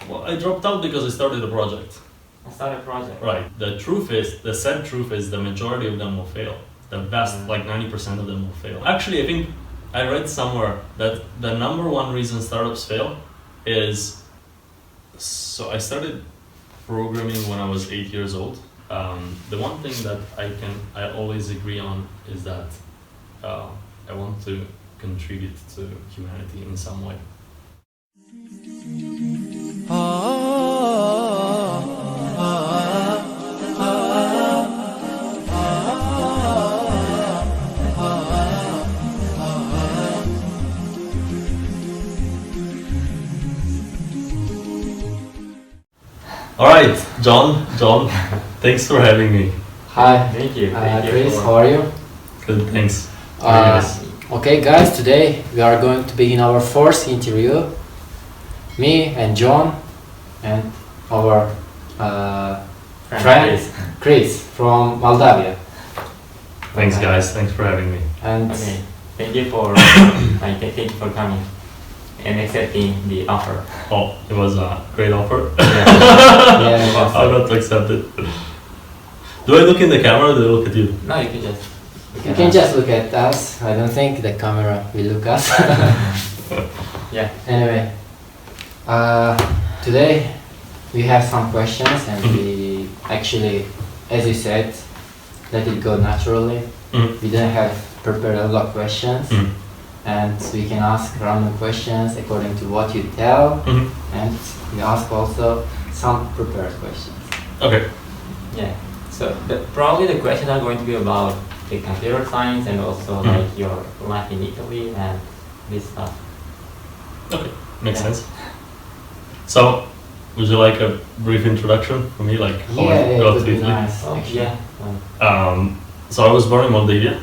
Well, I dropped out because I started a project. I started a project. Right. The sad truth is the majority of them will fail. The vast, like 90% of them will fail. Actually, I think I read somewhere that the number one reason startups fail is, so I started programming when I was 8 years old. The one thing that I always agree on is that I want to contribute to humanity in some way. All right, John, thanks for having me. Hi. Thank you. Chris, how are you? Good, thanks. Very nice. Okay, guys, today we are going to begin our first interview. Me and John and our friend Chris from Moldavia. Thanks, guys. Thanks for having me. And Okay. Thank you for thank you for coming and accepting the offer. Oh, it was a great offer. yeah, I'm not to accept it. Do I look in the camera or do I look at you? No, you can just. you can just look at us. I don't think the camera will look us. Yeah. Anyway, today we have some questions and we actually, as you said, let it go naturally. We didn't have prepared a lot of questions and we can ask random questions according to what you tell and we ask also some prepared questions. Okay. Yeah. So probably the questions are going to be about the computer science and also like your life in Italy and this stuff. Okay, makes Yeah. sense. So, would you like a brief introduction for me, like how Yeah, I it got would to be Italy? nice. Oh, actually. yeah. So I was born in Moldavia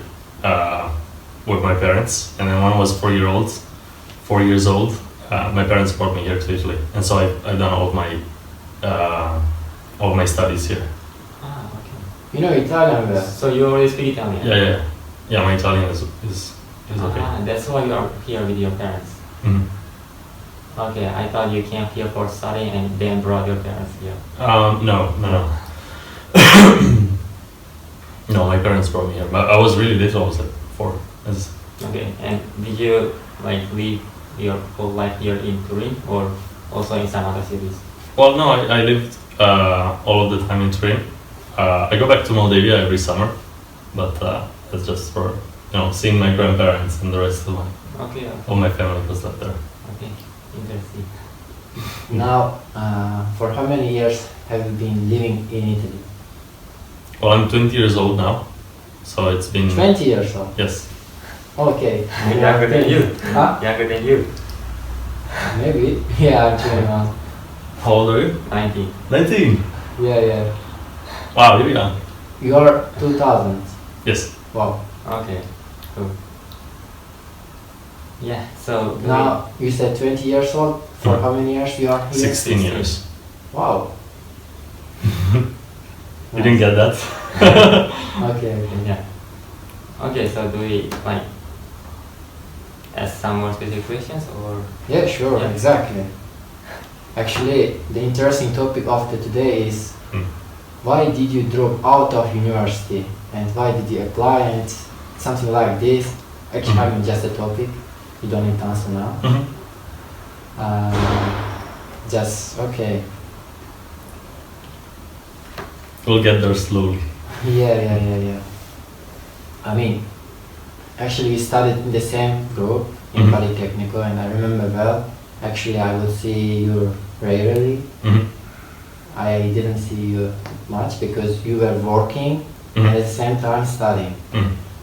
with my parents, and then when I was 4 years old, my parents brought me here to Italy, and so I've done all of my studies here. Ah, okay. You know Italian well? So you already speak Italian? Yeah. My Italian is okay. Ah, that's why you are here with your parents. Mhm. Okay, I thought you came here for studying and then brought your parents here. No. No, my parents brought me here, but I was really little. I was like 4. Okay, and did you like live your whole life here in Turin or also in some other cities? Well, no, I lived all of the time in Turin. I go back to Moldavia every summer, but that's just for seeing my grandparents and the rest of Okay, all my family was left there. okay, interesting. Now, for how many years have you been living in Italy? Well, I'm 20 years old now, so it's been 20 years old. Yes. Okay. Younger than you. Huh? Younger than you. Maybe. Yeah, I'm 21. How old are you? 19. 19. Yeah. Wow, you're young. You're 2000. Yes. Wow. Okay, cool. Yeah, so Now, you said 20 years old. For how many years you are here? 16 years. Wow. You didn't get that? Okay. yeah. Okay, so do we like ask some more specific questions or? Yeah, sure. Yeah. Exactly. Actually, the interesting topic of today is why did you drop out of university and why did you apply and something like this. Actually, I mean just a topic. You don't need to answer now. Just okay. We'll get there slowly. Yeah. I mean, actually we studied in the same group in Polytechnico and I remember well. Actually, I would see you rarely. I didn't see you much because you were working and at the same time studying.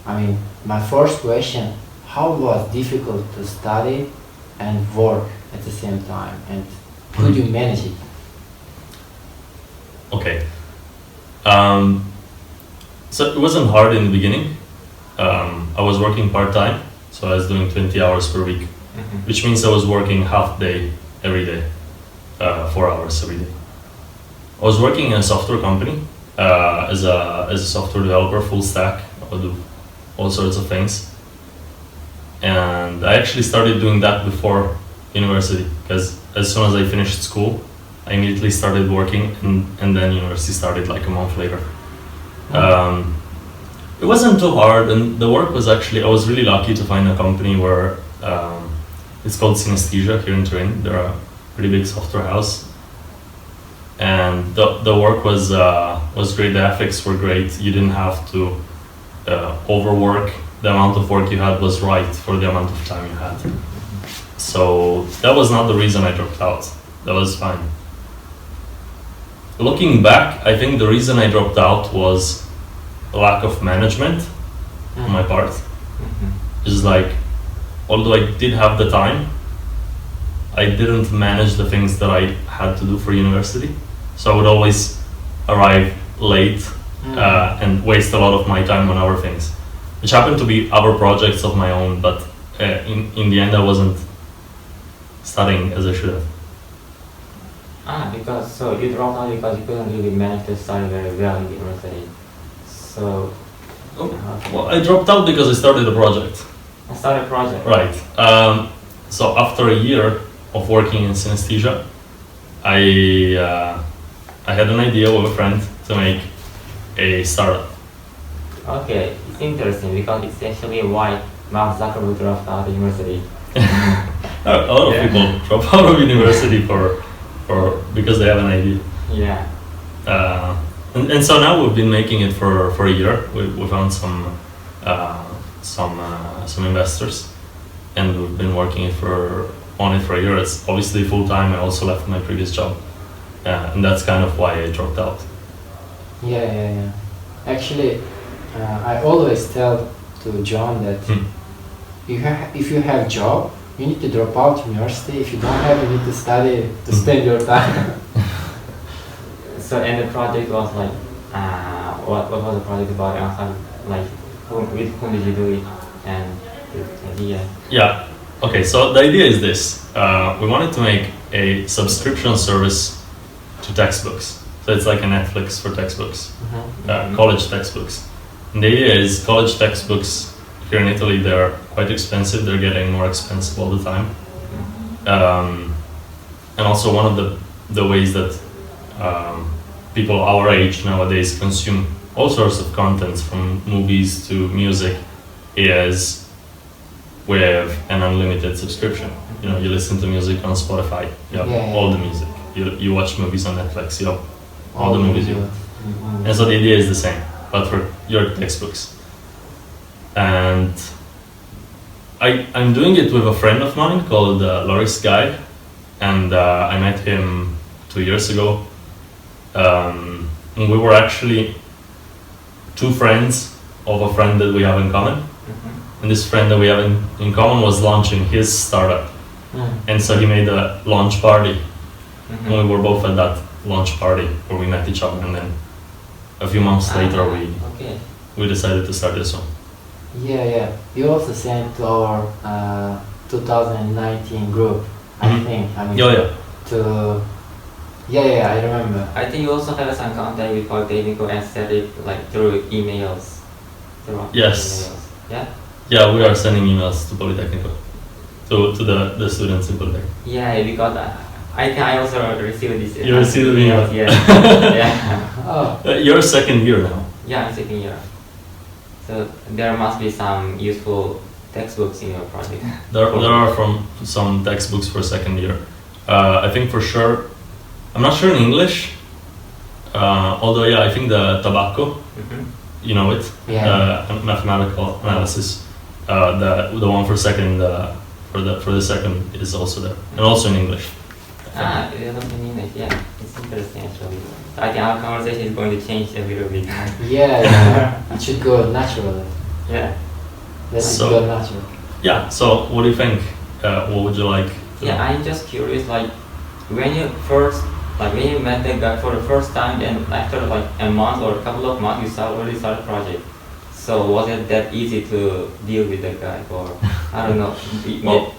I mean, my first question, how was difficult to study and work at the same time and could you manage it? Okay. So it wasn't hard in the beginning. I was working part-time, so I was doing 20 hours per week, which means I was working half day every day, 4 hours every day. I was working in a software company as a software developer, full stack. I would do all sorts of things. And I actually started doing that before university, because as soon as I finished school, I immediately started working, and then university started like a month later. It wasn't too hard, and the work was actually, I was really lucky to find a company where it's called Synesthesia here in Turin. They're a pretty big software house, and the work was great. The ethics were great. You didn't have to overwork. The amount of work you had was right for the amount of time you had. So that was not the reason I dropped out. That was fine. Looking back, I think the reason I dropped out was a lack of management on my part. It's like, although I did have the time, I didn't manage the things that I had to do for university. So I would always arrive late and waste a lot of my time on other things, which happened to be other projects of my own, but in the end I wasn't studying as I should have. Because so you dropped out because you couldn't really manage to study very well in university. So well, I dropped out because I started a project. I started a project. Right. So after a year of working in synesthesia, I had an idea with a friend to make a startup. Okay, it's interesting because it's actually why Mark Zuckerberg dropped out of university. A lot of people drop out of university for because they have an idea. Yeah. And so now we've been making it for a year. We found some investors, and we've been working on it for a year. It's obviously full time. I also left my previous job, and that's kind of why I dropped out. Yeah. Actually, I always tell to John that if you have job, you need to drop out university. If you don't have, you need to study to spend your time. So, and the project was like, what was the project about? Like, with whom did you do it? And the idea? Yeah. Okay. So the idea is this: we wanted to make a subscription service to textbooks. So it's like a Netflix for textbooks, college textbooks. And the idea is college textbooks here in Italy, they're quite expensive. They're getting more expensive all the time. And also one of the ways that people our age nowadays consume all sorts of contents, from movies to music, is with an unlimited subscription. You know, you listen to music on Spotify, you have all the music. You watch movies on Netflix, you have all the movies you want. And so the idea is the same, but for your textbooks. And I'm doing it with a friend of mine called Loris Guy, and I met him 2 years ago. And we were actually two friends of a friend that we have in common. And this friend that we have in common was launching his startup. And so he made a launch party. And we were both at that launch party where we met each other, and then a few months later we decided to start this one. Yeah. You also sent to our 2019 group, I think. I remember. I think you also have some contact with Polytechnico and set it like through emails. Yes. Emails. Yeah? Yeah, we are sending emails to Polytechnico, to the students in Polytechnico. Yeah, because I think I also received this. You received the email? Yeah. Yeah. You're second year now. Yeah, I'm second year. So there must be some useful textbooks in your project. There are some textbooks for second year. I think for sure, I'm not sure in English, although I think the tobacco, you know it, mathematical analysis, the one for second, for the second is also there, and also in English. It is in English, yeah. It's interesting actually. I think our conversation is going to change a little bit. Yeah. It should go naturally. Yeah. Let it go natural. Yeah, so what do you think? What would you like? Yeah, I'm just curious, like, when you met the guy for the first time, and after like a month or a couple of months, you already started a project. So was it that easy to deal with the guy, or I don't know? Well,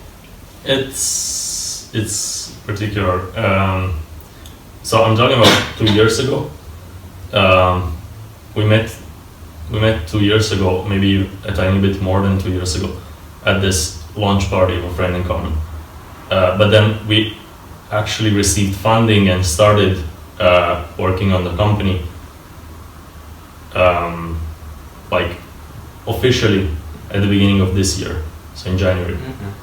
it's particular. So I'm talking about 2 years ago. We met 2 years ago, maybe a tiny bit more than 2 years ago, at this launch party of a friend in common. But then we actually received funding and started working on the company like officially at the beginning of this year, so in January.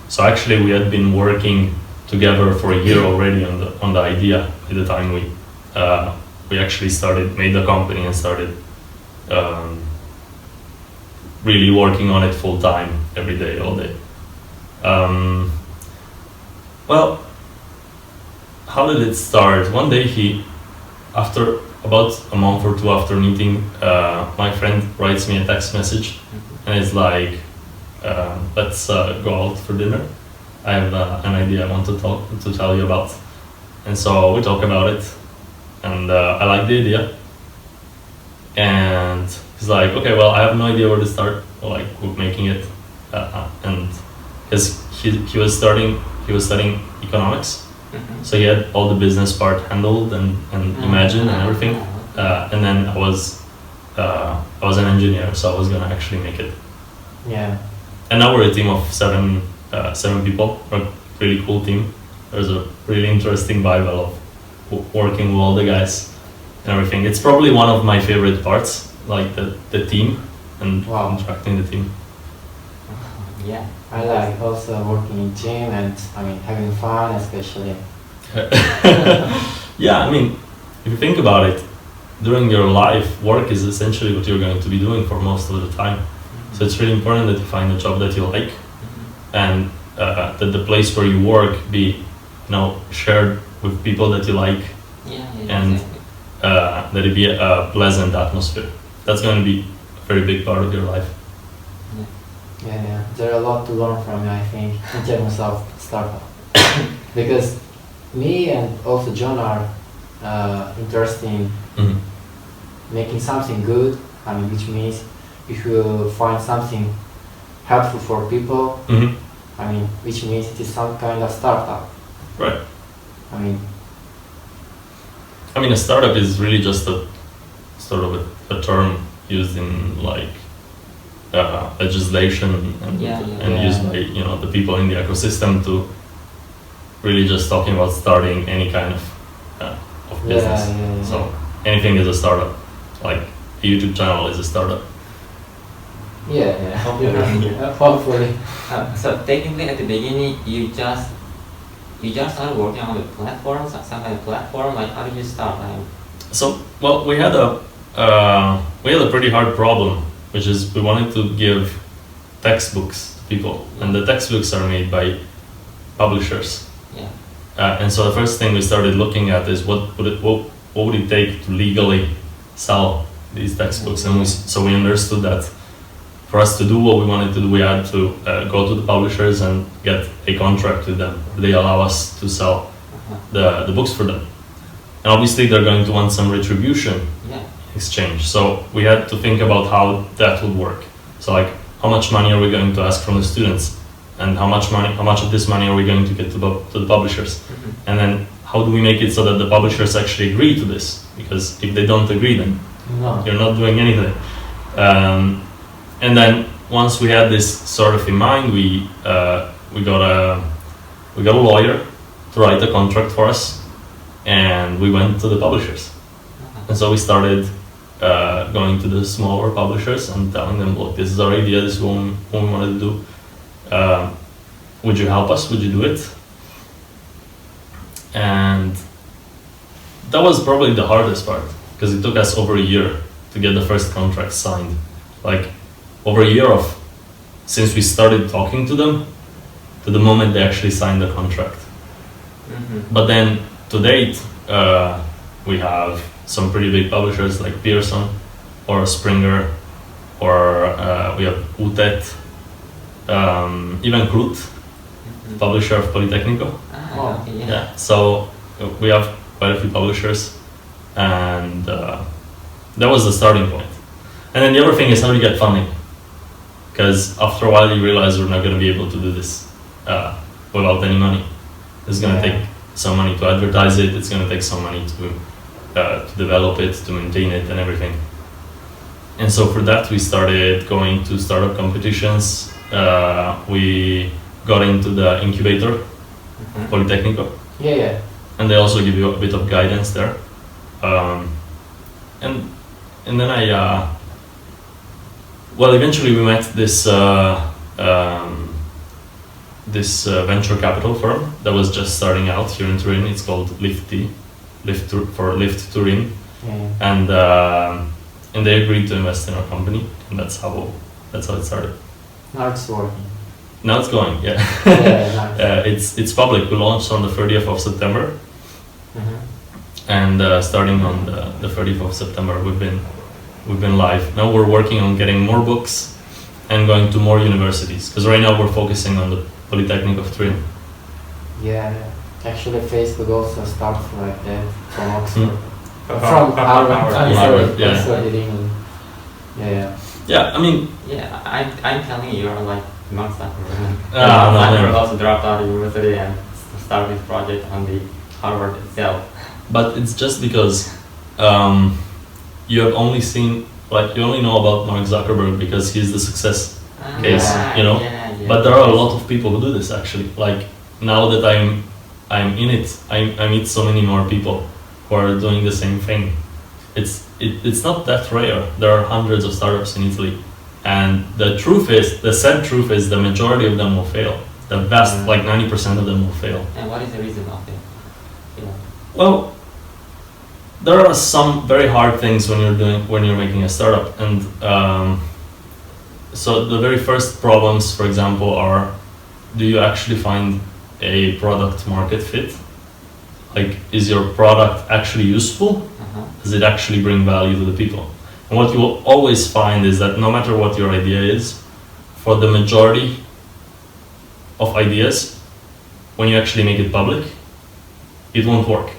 So actually we had been working together for a year already on the idea by the time we actually made the company and started really working on it full time, every day, all day. Well, how did it start? One day after about a month or two after meeting, my friend writes me a text message and it's like, let's go out for dinner. I have an idea I want to tell you about. And so we talk about it, and I like the idea. And he's like, okay, well, I have no idea where to start, like with making it. And because he was studying economics, so he had all the business part handled and imagined and everything. And then I was an engineer, so I was gonna actually make it. Yeah. And now we're a team of seven people. We're a really cool team. There's a really interesting vibe. I love working with all the guys and everything. It's probably one of my favorite parts, like the team and interacting the team. Yeah. I like also working in gym and having fun, especially. Yeah, I mean, if you think about it, during your life, work is essentially what you're going to be doing for most of the time. So it's really important that you find a job that you like, and that the place where you work be, shared with people that you like, and exactly. that it be a pleasant atmosphere. That's going to be a very big part of your life. Yeah. There's a lot to learn from you, I think, in terms of startup. Because me and also John are interested in making something good. Which means if you find something helpful for people, which means it is some kind of startup. Right. A startup is really just a sort of a term used in like legislation and used by the people in the ecosystem to really just talking about starting any kind of business. So anything is a startup. Like a YouTube channel is a startup. Yeah. Hopefully. So technically, at the beginning, you just started working on the platform, some kind of platform. Like, how did you start? We had a pretty hard problem, which is we wanted to give textbooks to people, and the textbooks are made by publishers. Yeah. And so the first thing we started looking at is what would it take to legally sell these textbooks, and we understood that for us to do what we wanted to do, we had to go to the publishers and get a contract with them. They allow us to sell the books for them, and obviously they're going to want some retribution exchange. So we had to think about how that would work. So like, how much money are we going to ask from the students, and how much of this money are we going to get to the publishers, and then how do we make it so that the publishers actually agree to this? Because if they don't agree, then you're not doing anything. And then once we had this sort of in mind, we got a lawyer to write a contract for us, and we went to the publishers. And so we started going to the smaller publishers and telling them, look, this is our idea, this is what we wanted to do. Would you help us? Would you do it? And that was probably the hardest part, because it took us over a year to get the first contract signed. Like, over a year since we started talking to them to the moment they actually signed the contract. But then to date, we have some pretty big publishers like Pearson or Springer, or we have UTET, even Krut, publisher of Politecnico. So we have quite a few publishers, and that was the starting point. And then the other thing is, how do you get funding? Because after a while you realize we're not going to be able to do this without any money. It's going to take some money to advertise it, it's going to take some money to develop it, to maintain it and everything. And so for that we started going to startup competitions. We got into the incubator, Politecnico. and they also give you a bit of guidance there. And then well, eventually we met this venture capital firm that was just starting out here in Turin. It's called Lift Turin, and they agreed to invest in our company, and that's how it started. Now it's working. Now it's going, yeah. Nice. It's public. We launched on the 30th of September, and starting on the 30th of September, we've been live. Now we're working on getting more books and going to more universities, because right now we're focusing on the Polytechnic of Turin. Yeah, actually Facebook also starts like that from Oxford. From Harvard. Harvard, yeah. Oxford in England. Yeah. Yeah, I mean... Yeah, I'm telling you, you're like Mark Zuckerberg. No. Also dropped out of university and started his project on the Harvard itself. But it's just because you have only seen, like, you only know about Mark Zuckerberg because he's the success case, you know? Yeah. But there are a lot of people who do this actually. Like, now that I'm in it, I meet so many more people who are doing the same thing. It's not that rare. There are hundreds of startups in Italy, and the sad truth is the majority of them will fail. The vast, like 90% of them will fail. And what is the reason of it? Yeah. Well, there are some very hard things when you're making a startup, and so the very first problems, for example, are: do you actually find a product market fit? Like, is your product actually useful? Does it actually bring value to the people? And what you will always find is that no matter what your idea is, for the majority of ideas, when you actually make it public, it won't work.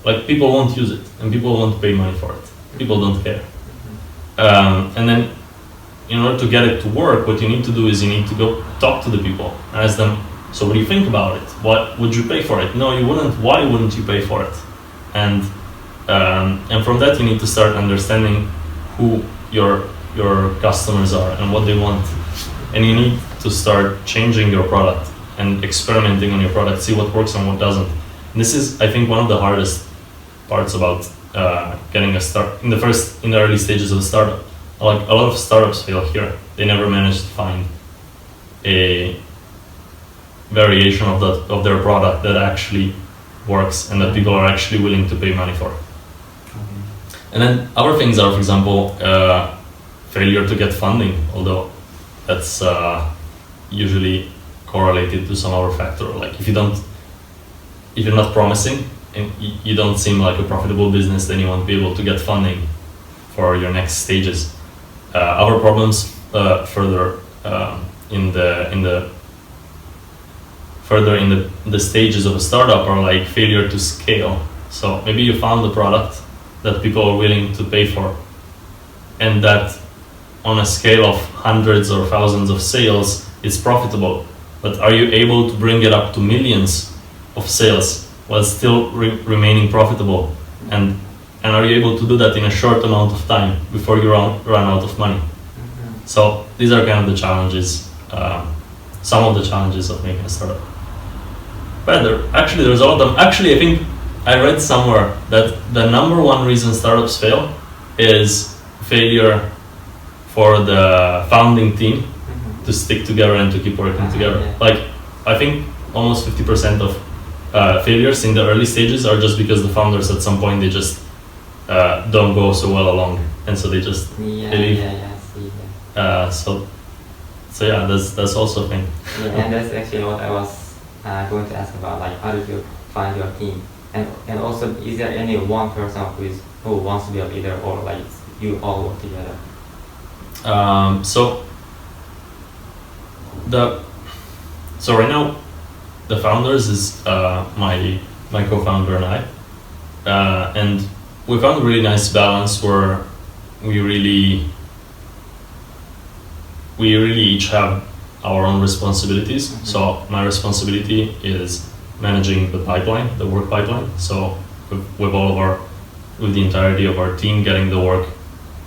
Like, people won't use it, and people won't pay money for it. People don't care. And then, in order to get it to work, what you need to do is you need to go talk to the people, ask them, so what do you think about it? What would you pay for it? No, you wouldn't. Why wouldn't you pay for it? And from that you need to start understanding who your customers are and what they want. And you need to start changing your product and experimenting on your product, see what works and what doesn't. And this is, I think, one of the hardest parts about getting a start in the early stages of a startup. Like, a lot of startups fail here. They never manage to find a variation of their product that actually works and that people are actually willing to pay money for. And then other things are, for example, failure to get funding, although that's usually correlated to some other factor. Like, if you're not promising and you don't seem like a profitable business, then you won't be able to get funding for your next stages. Other problems further in the stages of a startup are like failure to scale. So maybe you found a product that people are willing to pay for, and that on a scale of hundreds or thousands of sales it's profitable, but are you able to bring it up to millions of sales while still remaining profitable? And are you able to do that in a short amount of time before you run out of money? So these are kind of the challenges, some of the challenges of making a startup. But there's a lot of them. Actually, I think I read somewhere that the number one reason startups fail is failure for the founding team to stick together and to keep working together. Yeah. Like, I think almost 50% of failures in the early stages are just because the founders at some point they just don't go so well along, and so they just leave. So yeah, that's also a thing. Yeah, and that's actually what I was going to ask about. Like, how did you find your team? And also, is there any one person who wants to be a leader, or like you all work together? So right now, the founders is my co-founder and I, and we found a really nice balance where we really each have our own responsibilities. So my responsibility is managing the pipeline, the work pipeline. So with the entirety of our team, getting the work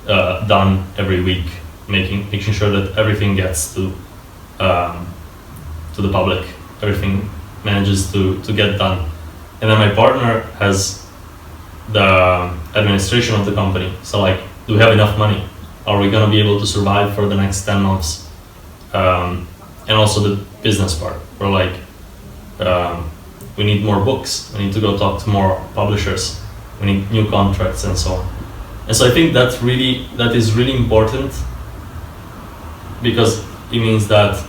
done every week, making sure that everything gets to the public, everything manages to get done. and then my partner has the administration of the company. So like, do we have enough money? Are we gonna be able to survive for the next 10 months? And also the business part, where like, we need more books, we need to go talk to more publishers, we need new contracts and so on. And so I think that is really important, because it means that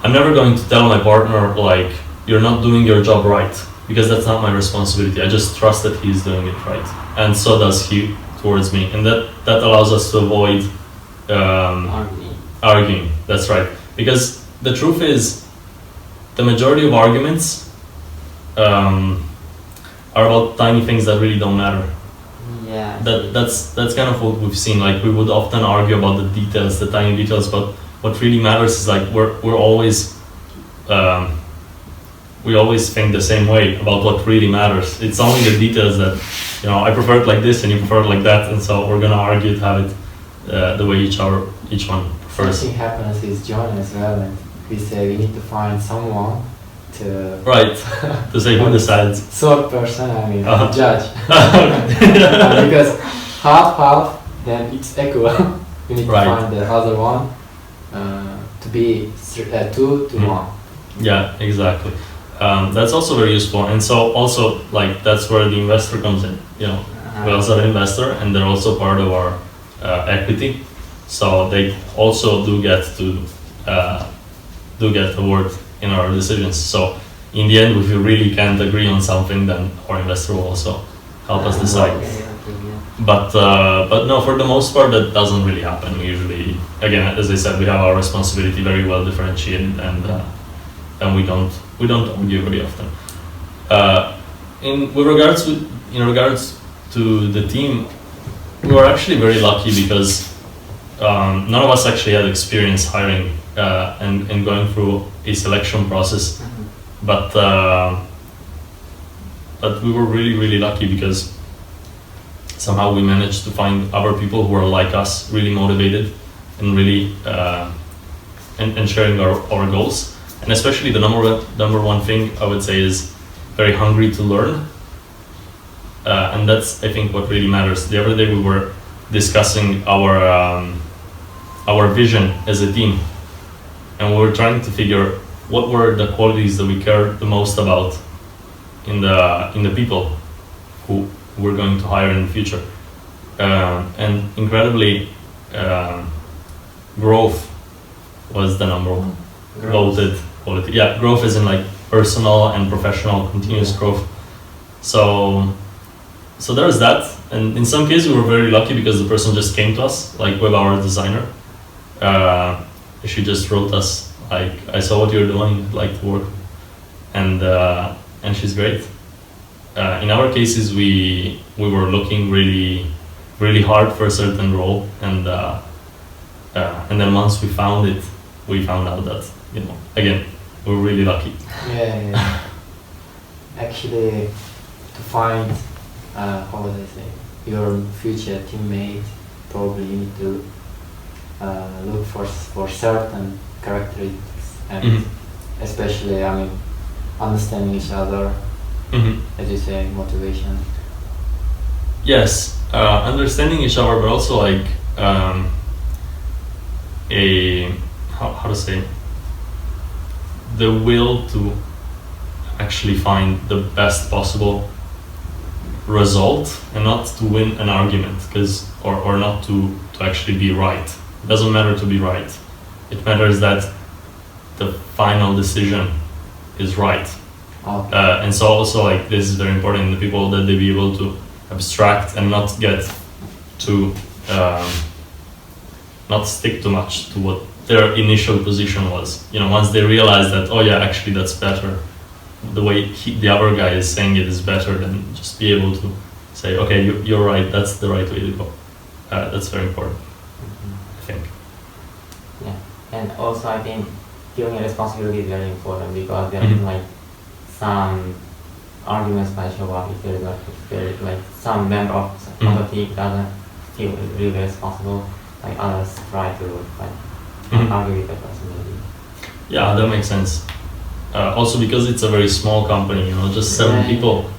I'm never going to tell my partner like, you're not doing your job right, because that's not my responsibility. I just trust that he's doing it right, and so does he towards me, and that allows us to avoid arguing. That's right, because the truth is, the majority of arguments are about tiny things that really don't matter. Yeah. That's kind of what we've seen. Like, we would often argue about the details, the tiny details, but what really matters is like we're always we always think the same way about what really matters. It's only the details that, you know, I prefer it like this and you prefer it like that, and so we're gonna argue to have it the way each one prefers. Something happens with John as well, and we say we need to find someone to to say who decides. Third person, I mean, Uh-huh. judge. Because half, then it's equal. We need to find the other one to be 2 to 1. Yeah, exactly. That's also very useful, and so also like that's where the investor comes in. You know, we also have an investor, and they're also part of our equity, so they also do get a word in our decisions. So in the end, if we really can't agree on something, then our investor will also help us decide. But no, for the most part, that doesn't really happen. We usually, again, as I said, we have our responsibility very well differentiated, and we don't argue very often. In regards to the team, we were actually very lucky because none of us actually had experience hiring and going through a selection process, but we were really lucky because somehow we managed to find other people who are like us, really motivated and really and sharing our goals. And especially the number one thing I would say is very hungry to learn, and that's, I think, what really matters. The other day we were discussing our vision as a team, and we were trying to figure what were the qualities that we cared the most about in the people who we're going to hire in the future, and incredibly, growth was the number one voted quality. Yeah, growth is in like personal and professional continuous growth. So there's that, and in some cases we were very lucky because the person just came to us, like with our designer. She just wrote us like, I saw what you're doing, I'd like to work, and she's great. In our cases, we were looking really hard for a certain role, and then once we found it, we found out that, you know, again, we're really lucky. Yeah. Actually, to find, how would I say, your future teammate, probably you need to look for certain characteristics, and especially, I mean, understanding each other, as you say, motivation. Yes, understanding each other, but also like how to say, the will to actually find the best possible result and not to win an argument, because or not to actually be right. It doesn't matter to be right. It matters that the final decision is right. And so also, like, this is very important in the people, that they be able to abstract and not get too not stick too much to what their initial position was. You know, once they realize that, oh yeah, actually that's better, the way the other guy is saying it is better, then just be able to say, okay, you're right, that's the right way to go. That's very important, I think. Yeah, and also I think feeling a responsibility is very important, because there is like some arguments might show up if there is like some member of the team doesn't feel really responsible, like others try to like argue with the person maybe. Yeah, that makes sense. also because it's a very small company, just 7 people,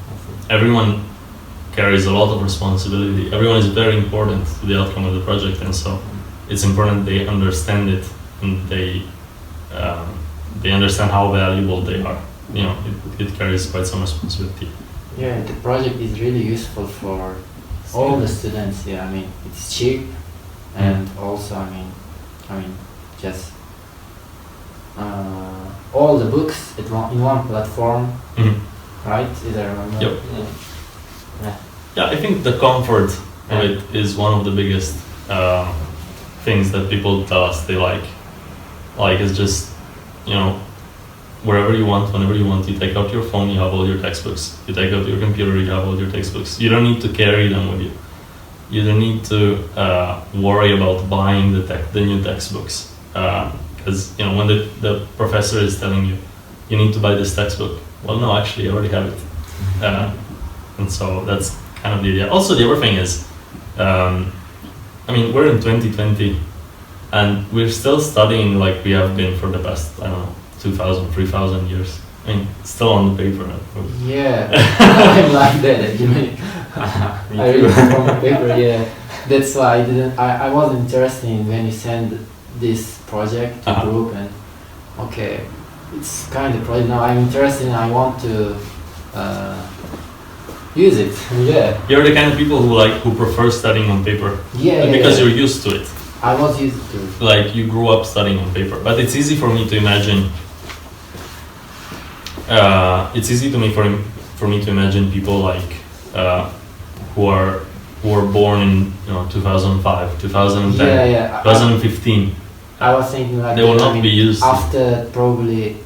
everyone carries a lot of responsibility. Everyone is very important to the outcome of the project, and so it's important they understand it and they understand how valuable they are. It carries quite some responsibility. Yeah, the project is really useful for all the students. Yeah, I mean it's cheap, and also I mean just all the books in one platform, right? As I remember. Yep. Yeah, I think the comfort of it is one of the biggest things that people tell us they like. Like it's just, wherever you want, whenever you want, you take out your phone, you have all your textbooks. You take out your computer, you have all your textbooks. You don't need to carry them with you. You don't need to worry about buying the new textbooks. Because when the professor is telling you, you need to buy this textbook. Well, no, actually, I already have it. And so that's kind of the idea. Also, the other thing is, we're in 2020, and we're still studying like we have been for the past, 2,000, 3,000 years. Still on the paper. Yeah, I'm like that actually. I read from the paper, yeah. That's why I wasn't interested when you send this project to group, and okay, it's kind of project now. I'm interested and I want to use it. Yeah. You're the kind of people who prefer studying on paper. Yeah. Because you're used to it. I was used to it. Like you grew up studying on paper, but it's easy for me to imagine. It's easy for me to imagine people like who are born in 2005, 2010, 2015. I was thinking like they will not be used after probably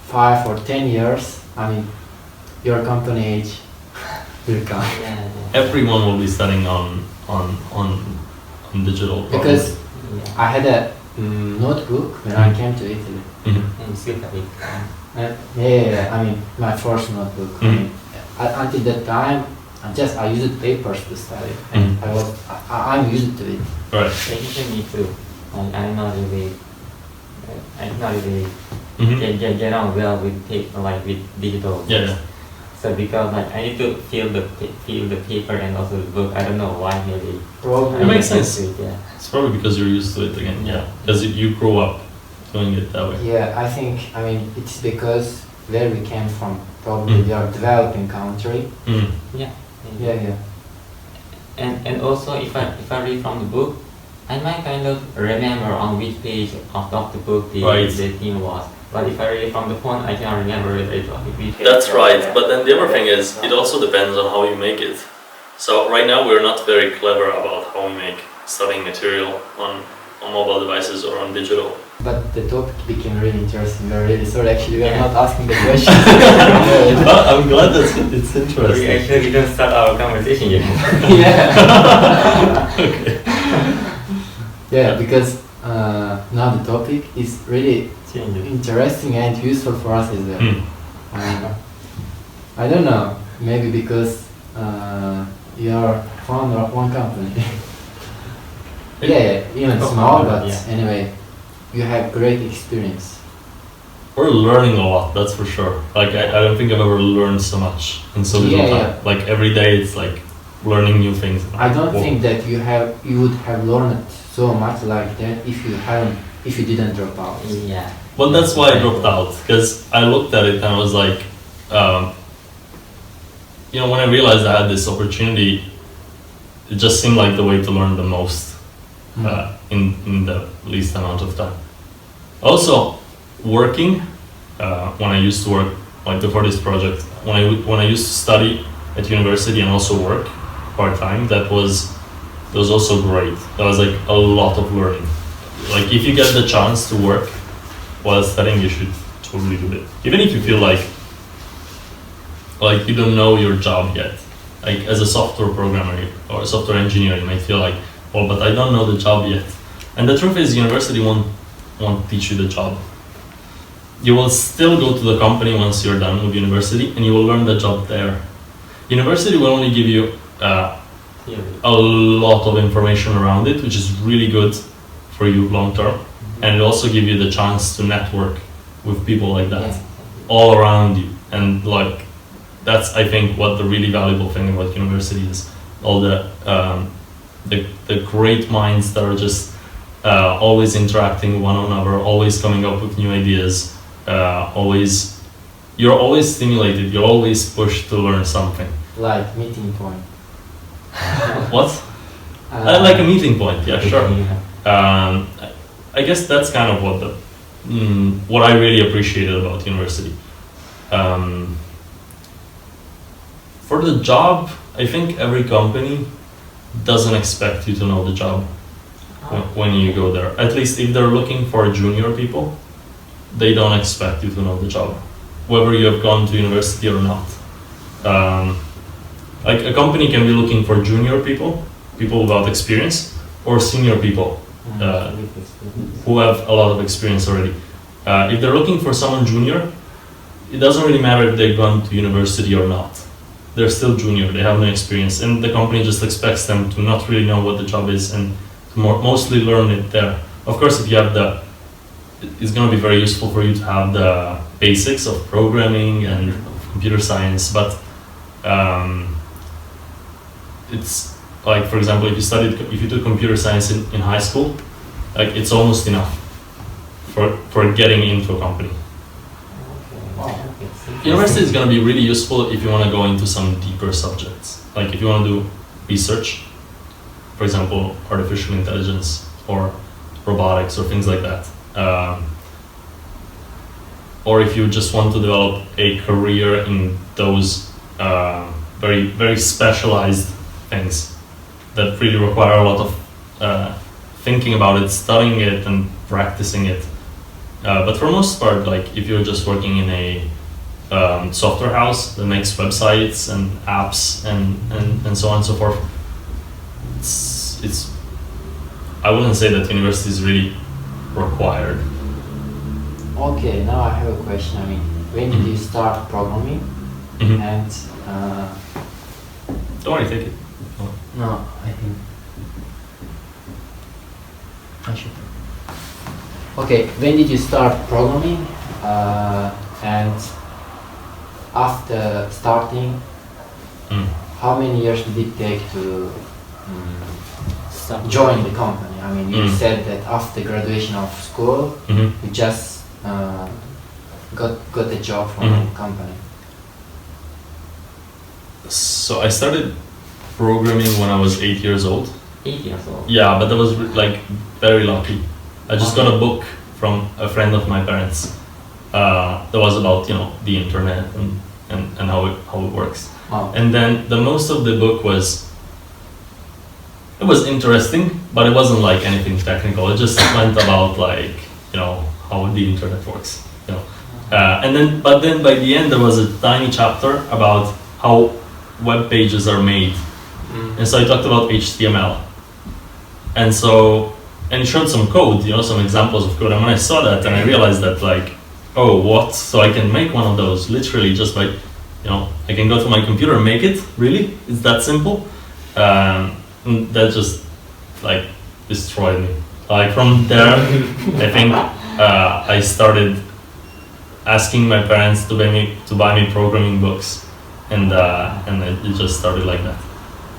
5 or 10 years. Your company age will come. Everyone will be studying on digital. Because I had a notebook when I came to Italy. My first notebook. Until that time, I used papers to study, and I'm used to it. Right. Me too. I'm not really get on well with paper, like with digital. Yeah. So because I need to feel the paper and also the book. I don't know why, maybe. Probably. It makes sense. Yeah. It's probably because you're used to it again. Yeah. Because you grew up doing it that way. Yeah, I think it's because where we came from. Probably we are a developing country. Yeah. And also if I read from the book, I might kind of remember on which page of the book the theme was. But if I read from the phone, I cannot remember it. That's right. But then the other thing is, it also depends on how you make it. So right now we're not very clever about how we make studying material on mobile devices or on digital. But the topic became really interesting. We're really sorry. Actually, we are not asking the questions. But I'm glad that it's interesting. We actually didn't start our conversation yet. Okay. Yeah, because now the topic is really interesting and useful for us as well. I don't know, maybe because you are founder of one company. Even small, but anyway, you have great experience. We're learning a lot, that's for sure. Like I don't think I've ever learned so much in so little time. Like every day it's like learning new things. I don't think that you would have learned so much like that if you didn't drop out. Yeah. Well, that's why I dropped out, because I looked at it and I was like, when I realized I had this opportunity, it just seemed like the way to learn the most in the least amount of time. Also, working, when I used to work, like before this project, when I used to study at university and also work part-time, that was also great. That was like a lot of learning. Like if you get the chance to work while studying, you should totally do it. Even if you feel like you don't know your job yet. Like as a software programmer or a software engineer, you might feel like, well, but I don't know the job yet. And the truth is, university won't teach you the job. You will still go to the company once you're done with university, and you will learn the job there. University will only give you a lot of information around it, which is really good for you long term, and it also give you the chance to network with people like that all around you, and like that's I think what the really valuable thing about university is. All the great minds that are just always interacting with one another, always coming up with new ideas, you're always stimulated, you're always pushed to learn something. Like meeting point. What? Like a meeting point, yeah, sure. I guess that's kind of what I really appreciated about university. For the job, I think every company doesn't expect you to know the job when you go there. At least if they're looking for junior people, they don't expect you to know the job, whether you have gone to university or not. Like a company can be looking for junior people without experience, or senior people who have a lot of experience already. If they're looking for someone junior, it doesn't really matter if they've gone to university or not. They're still junior, they have no experience, and the company just expects them to not really know what the job is and to mostly learn it there. Of course, if you have it's going to be very useful for you to have the basics of programming and of computer science, but it's like, for example, if you do computer science in high school, like it's almost enough for getting into a company. University is going to be really useful if you want to go into some deeper subjects. Like if you want to do research, for example, artificial intelligence or robotics or things like that. Or if you just want to develop a career in those very, very specialized things that really require a lot of thinking about it, studying it and practicing it. But for most part, like if you're just working in a software house that makes websites and apps and so on and so forth, it's I wouldn't say that university is really required. Okay, now I have a question. I mean, when did you start programming? Mm-hmm. And Don't worry, take it. no, I think I should. Okay, when did you start programming? And after starting, how many years did it take to join the company? I mean, you said that after graduation of school, you just got a job from the company. So I started programming when I was 8 years old. 8 years old? Yeah, but I was like very lucky. I just got a book from a friend of my parents that was about, you know, the internet and how it works. Oh. And then the most of the book was interesting, but it wasn't like anything technical. It just went about like, you know, how the internet works, you know. But then by the end there was a tiny chapter about how web pages are made. And so I talked about HTML. And it showed some code, you know, some examples of code. And when I saw that, and I realized that like, oh, what? So I can make one of those literally just by, you know, I can go to my computer and make it. Really? It's that simple? That just like destroyed me. Like from there, I think I started asking my parents to buy me programming books, and it just started like that.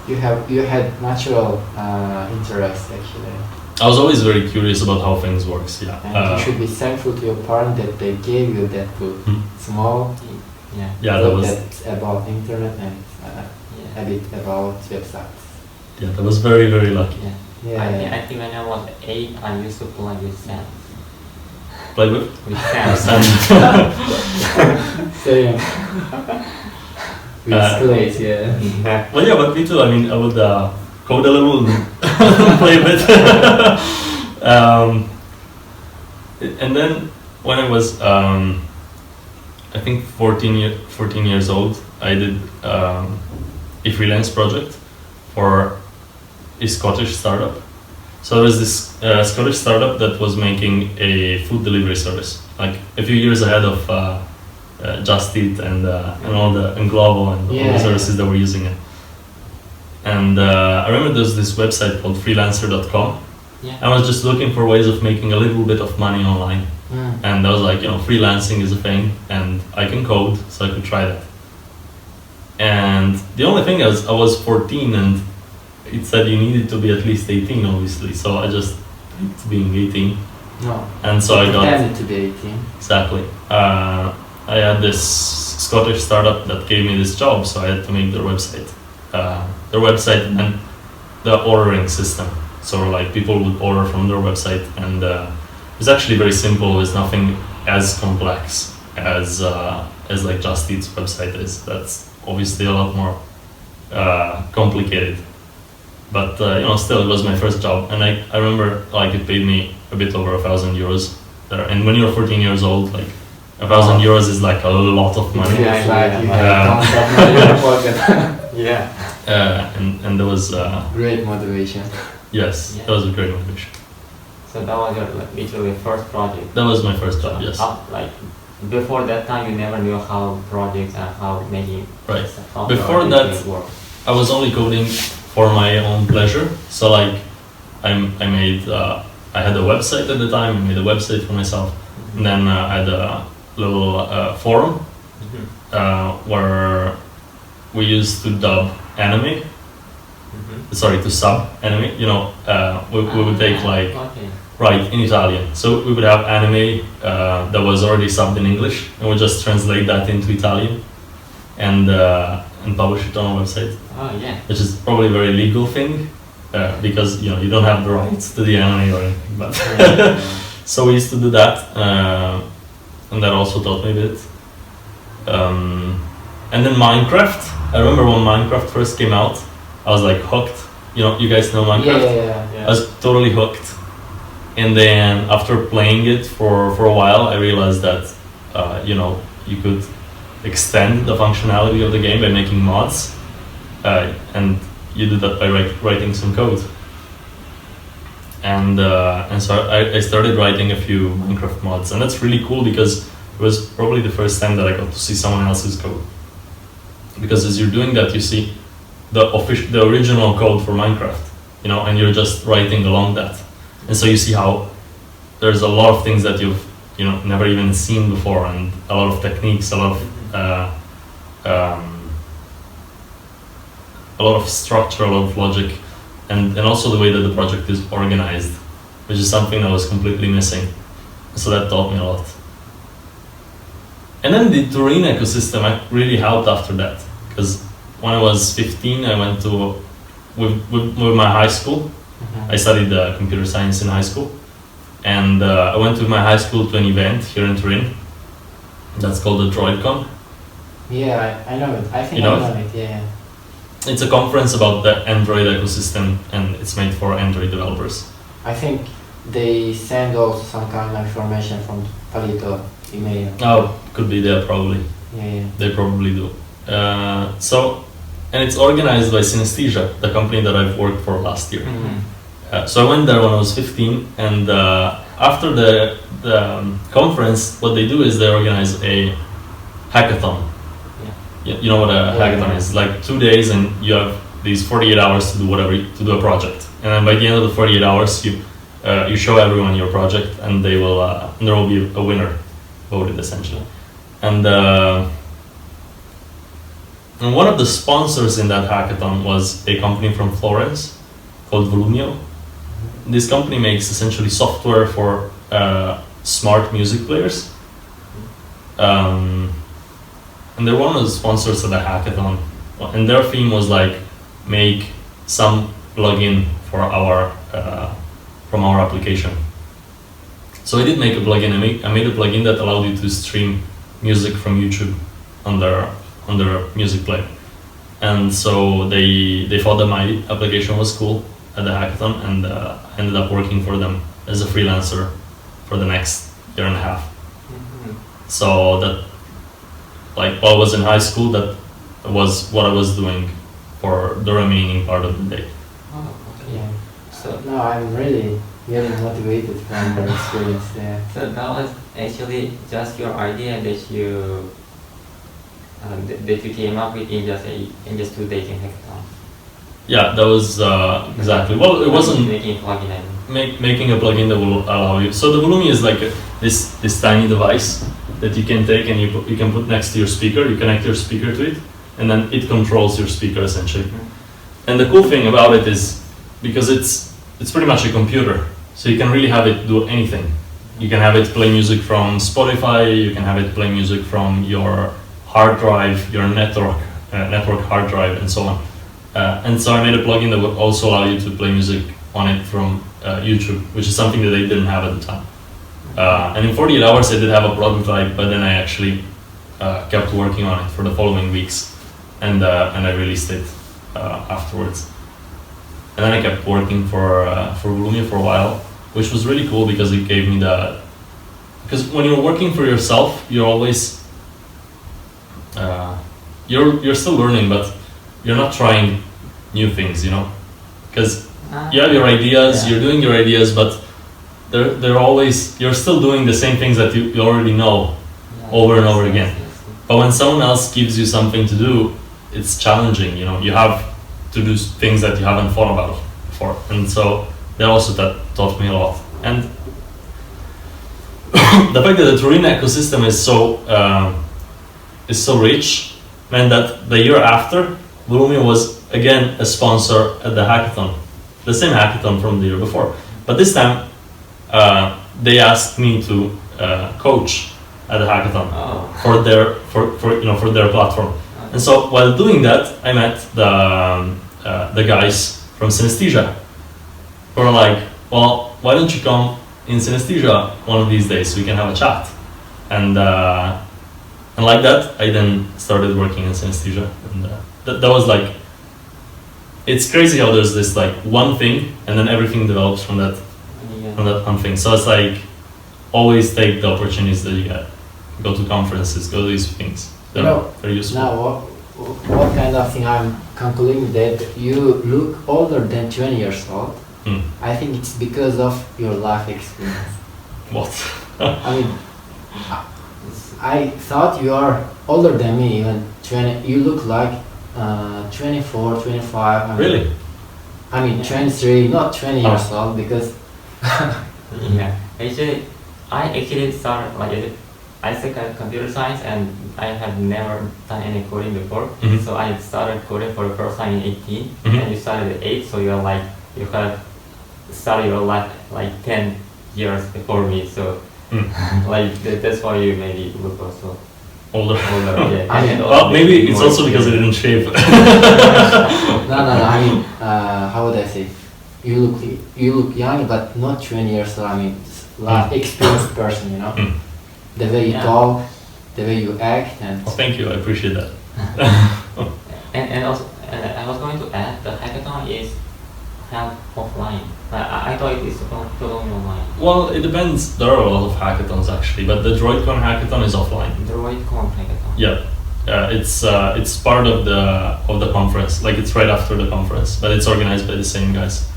You had natural interest actually. I was always very curious about how things works. Yeah. And you should be thankful to your parents that they gave you that book. Small. Yeah, that book was that's about internet and a bit about websites. Yeah, that was very, very lucky. I think when I was 8, I used to play with sand. Play with? With sand. Same. With clays, yeah. Well, yeah, but me too. I mean, I would code a little and play a bit. And then when I was, I think 14 years old, I did a freelance project for a Scottish startup. So there was this Scottish startup that was making a food delivery service, like a few years ahead of Just Eat and all the Glovo and all the services that were using it. And I remember there's this website called freelancer.com. I was just looking for ways of making a little bit of money online And I was like, freelancing is a thing, and I can code, so I could try that. And the only thing is, I was 14, and it said you needed to be at least 18, obviously. So I just picked being 18. No. And so I got pretended to be 18. Exactly. I had this Scottish startup that gave me this job, so I had to make their website. And the ordering system. So like people would order from their website, and it's actually very simple. It's nothing as complex as like Just Eat's website is. That's obviously a lot more complicated. But still, it was my first job, and I remember like it paid me a bit over 1,000 euros there. And when you're 14 years old, like 1,000 euros is like a lot of money. And there was great motivation. Yes, Yeah. that was a great motivation. So that was your literally first project. That was my first job. Yes. Before that time, you never knew how projects and how making Right. software Before that, work. I was only coding for my own pleasure. So like, I made I had a website at the time. I made a website for myself, and then I had a little forum where we used to dub anime. Sorry, to sub anime. We would take like in Italian. So we would have anime that was already subbed in English, and we just translate that into Italian, and publish it on our website. Oh yeah. Which is probably a very legal thing, because you don't have the rights to the anime or anything. But so we used to do that, and that also taught me a bit. And then Minecraft. I remember when Minecraft first came out, I was like hooked. You guys know Minecraft? Yeah. I was totally hooked. And then after playing it for a while, I realized that you could extend the functionality of the game by making mods, and you do that by writing some code. And so I started writing a few Minecraft mods, and that's really cool because it was probably the first time that I got to see someone else's code. Because as you're doing that, you see the original code for Minecraft, and you're just writing along that, and so you see how there's a lot of things that you've never even seen before, and a lot of techniques, a lot of structure, a lot of logic, and also the way that the project is organized, which is something that was completely missing. So that taught me a lot. And then the Turin ecosystem really helped after that, because when I was 15, I went to with my high school. I studied computer science in high school, and I went with my high school to an event here in Turin. That's called the DroidCon. Yeah, I know it. I think You know I know it. Yeah. It's a conference about the Android ecosystem, and it's made for Android developers. I think they send also some kind of information from Palito email. Oh, could be there probably. Yeah. They probably do. And it's organized by Synesthesia, the company that I've worked for last year. So I went there when I was 15, and after the conference, what they do is they organize a hackathon. You know what a hackathon is? Like 2 days, and you have these 48 hours to do to do a project. And then by the end of the 48 hours, you show everyone your project, and there will be a winner voted essentially. And one of the sponsors in that hackathon was a company from Florence called Volumio. This company makes essentially software for smart music players. And they're one of the sponsors of the hackathon. And their theme was like, make some plugin for from our application. So I did make a plugin. I made a plugin that allowed you to stream music from YouTube on their music player. And so they thought that my application was cool at the hackathon, and I ended up working for them as a freelancer for the next year and a half. So that, like, while I was in high school, that was what I was doing for the remaining part of the day. Oh, okay. Yeah. So No, I'm really motivated from the experience there. So that was actually just your idea that you came up with in just 2 days in hackathon. Yeah, that was exactly. Well, it wasn't making a plugin. making a plugin that will allow you. So the Volumi is like this tiny device that you can take and you can put next to your speaker. You connect your speaker to it, and then it controls your speaker essentially. And the cool thing about it is because it's pretty much a computer, so you can really have it do anything. You can have it play music from Spotify. You can have it play music from your hard drive, your network hard drive, and so on. And so I made a plugin that would also allow you to play music on it from YouTube, which is something that they didn't have at the time. And in 48 hours I did have a prototype, but then I actually kept working on it for the following weeks, and I released it afterwards. And then I kept working for Volumia for a while, which was really cool because it gave me because when you're working for yourself, you're always you're still learning, but you're not trying new things, you know, because you have your ideas, you're doing your ideas, but they're always, you're still doing the same things that you already know over and over again. But when someone else gives you something to do, it's challenging, you know, you have to do things that you haven't thought about before. And so that also taught me a lot. And the fact that the Turin ecosystem is so rich meant that the year after, Volumia was again a sponsor at the hackathon, the same hackathon from the year before. But this time, they asked me to coach at the hackathon for their platform. And so while doing that, I met the guys from Synesthesia, who were like, well, why don't you come in Synesthesia one of these days so we can have a chat? And like that, I then started working in Synesthesia, and that was like, it's crazy how there's this like one thing, and then everything develops from that one thing. So it's like, always take the opportunities that you get. Go to conferences, go to these things. They're useful. Now, what kind of thing I'm concluding that you look older than 20 years old. I think it's because of your life experience. What? I mean, I thought you are older than me, even 20. You look like 24, 25. I mean, really? I mean, 23, not 20 years old, because... Yeah, I actually started like I studied computer science, and I have never done any coding before. So I started coding for the first time in 18, and you started at 8, so you have started your life like 10 years before me. So like that's why you maybe look also older. Yeah. I mean, well, maybe it's also because I didn't shave. No. I mean, how would I say? You look young, but not 20 years old. I mean, like experienced person, you know. The way you talk, the way you act, and. Well, thank you. I appreciate that. and also, I was going to add, the hackathon is held offline. I thought it is totally online. Well, it depends. There are a lot of hackathons actually, but the DroidCon hackathon is offline. DroidCon hackathon. Yeah, it's part of the conference. Like it's right after the conference, but it's organized by the same guys.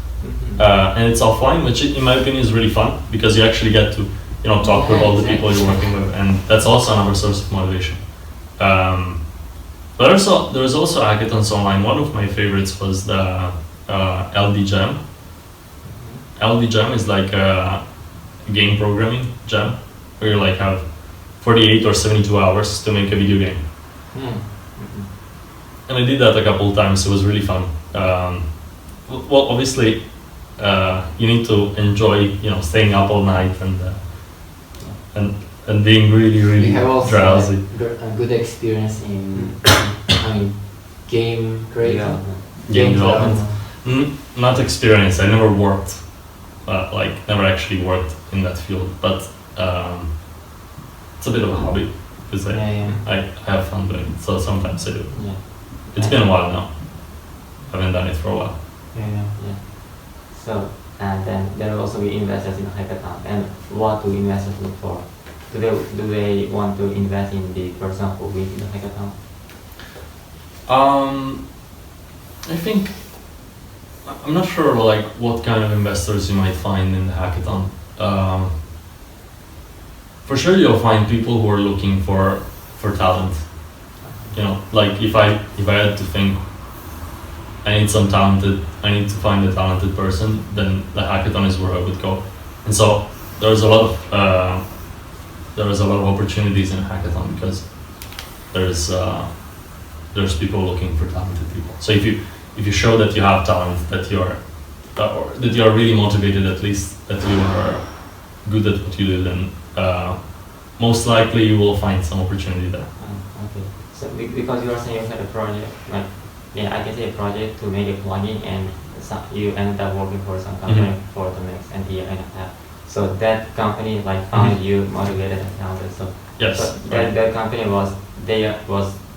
And it's offline, which in my opinion is really fun because you actually get to talk with all the people you're working with, and that's also another source of motivation. But also there's also hackathons online. One of my favorites was the LD Jam. LD Jam is like a game programming jam where you like have 48 or 72 hours to make a video game. And I did that a couple of times. It was really fun. Well, obviously you need to enjoy staying up all night and being really drowsy. A good experience in game creating. Game development. Not experience. I never worked, never actually worked in that field. But it's a bit of a hobby because I have fun doing it. So sometimes I do. Yeah. It's been a while now. I haven't done it for a while. Yeah. So, and then there will also be investors in hackathon. And what do investors look for? Do they want to invest in the person who wins the hackathon? I think I'm not sure what kind of investors you might find in the hackathon. For sure, you'll find people who are looking for talent. If I had to think, I need to find a talented person, then the hackathon is where I would go. And so there's a lot of there is a lot of opportunities in a hackathon because there's people looking for talented people. So if you show that you have talent, that you're or that you are really motivated, at least that you are good at what you do, then most likely you will find some opportunity there. Okay. So because you are saying you had a project, like I can say a project to make a plugin, and you ended up working for some company for the next year and a half. So that company found you motivated and talented. So yes, so that company was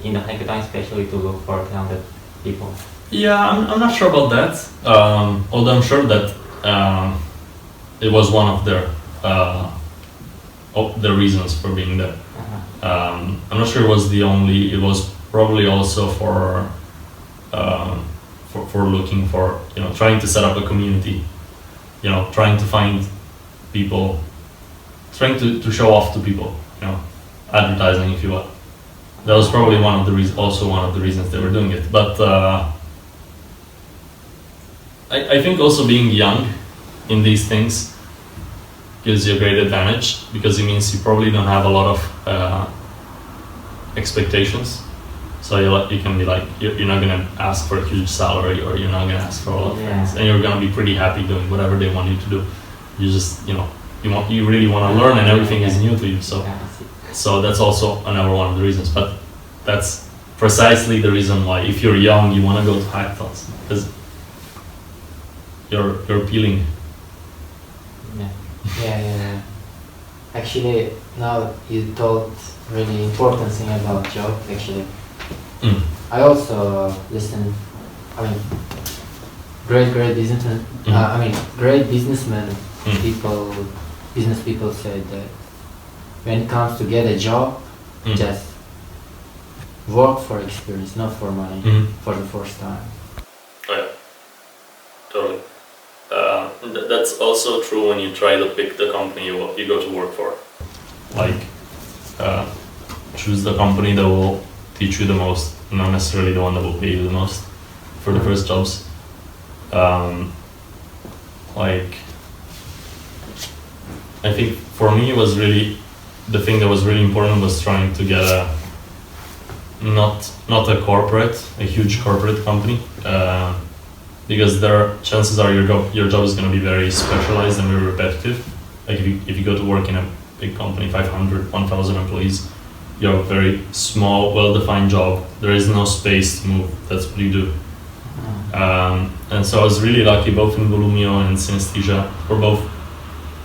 in the hackathon especially to look for talented people. Yeah, I'm not sure about that. Although I'm sure that it was one of the reasons for being there. I'm not sure it was the only. It was probably also for looking for, trying to set up a community, trying to find people, trying to show off to people, advertising, if you will. That was probably one of the reasons they were doing it. But I think also being young in these things gives you a great advantage, because it means you probably don't have a lot of expectations. So you can be you're not gonna ask for a huge salary, or you're not gonna ask for a lot of things, and you're gonna be pretty happy doing whatever they want you to do. You just you really want to learn, and everything is new to you. So that's also another one of the reasons. But that's precisely the reason why, if you're young, you want to go to hackathons, because you're appealing. Yeah. Actually, now you told really important thing about job. Actually, I also listened. Great businessmen. Great businessmen. Business people say that when it comes to get a job, just work for experience, not for money, for the first time. Oh yeah, totally. That's also true when you try to pick the company you go to work for. Choose the company that will teach you the most, not necessarily the one that will pay you the most for the first jobs. I think for me, it was really the thing that was really important was trying to get not a huge corporate company, because chances are your job is going to be very specialized and very repetitive. Like if you go to work in a big company, 500, 1,000 employees, you have a very small, well-defined job. There is no space to move. That's what you do. And so I was really lucky, both in Volumio and Synesthesia were both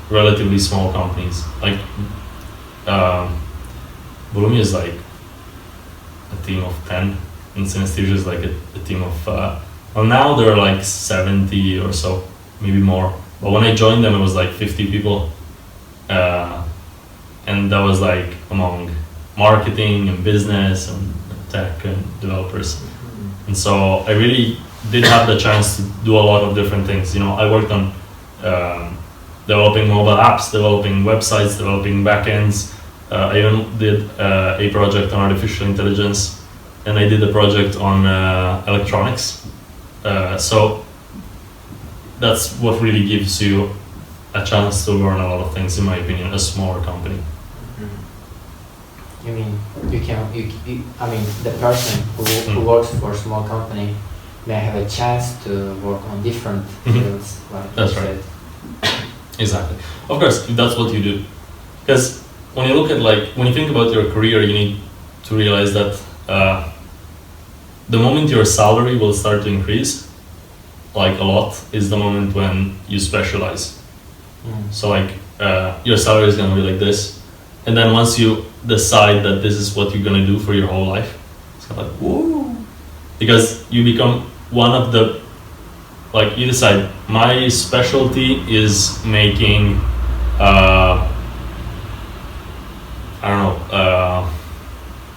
relatively small companies. Volumio is a team of 10, and Synesthesia is a team of now there are 70 or so, maybe more. But when I joined them, it was 50 people, and that was among marketing and business and tech and developers. And so I really did have the chance to do a lot of different things. I worked on developing mobile apps, developing websites, developing backends. I even did a project on artificial intelligence, and I did a project on electronics. So that's what really gives you a chance to learn a lot of things, in my opinion, a smaller company. You mean the person who works for a small company may have a chance to work on different fields, That's right. Exactly. Of course, if that's what you do. Because when you look at when you think about your career, you need to realize that the moment your salary will start to increase, a lot, is the moment when you specialize. So your salary is gonna be like this, and then once you decide that this is what you're gonna do for your whole life, it's kind of whoa, because you become one of the you decide, my specialty is making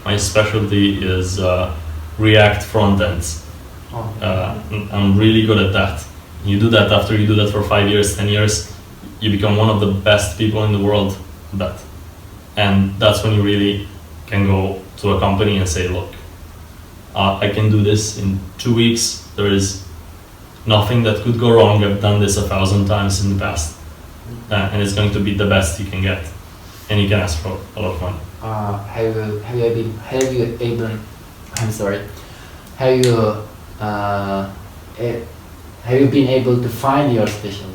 my specialty is React front ends. I'm really good at that. You do that after you do that for 5 years, 10 years, you become one of the best people in the world at that. And that's when you really can go to a company and say, look, I can do this in 2 weeks. There is nothing that could go wrong. I've done this 1,000 times in the past. And it's going to be the best you can get. and you can ask for a lot of money. Have you been able to find your specialty?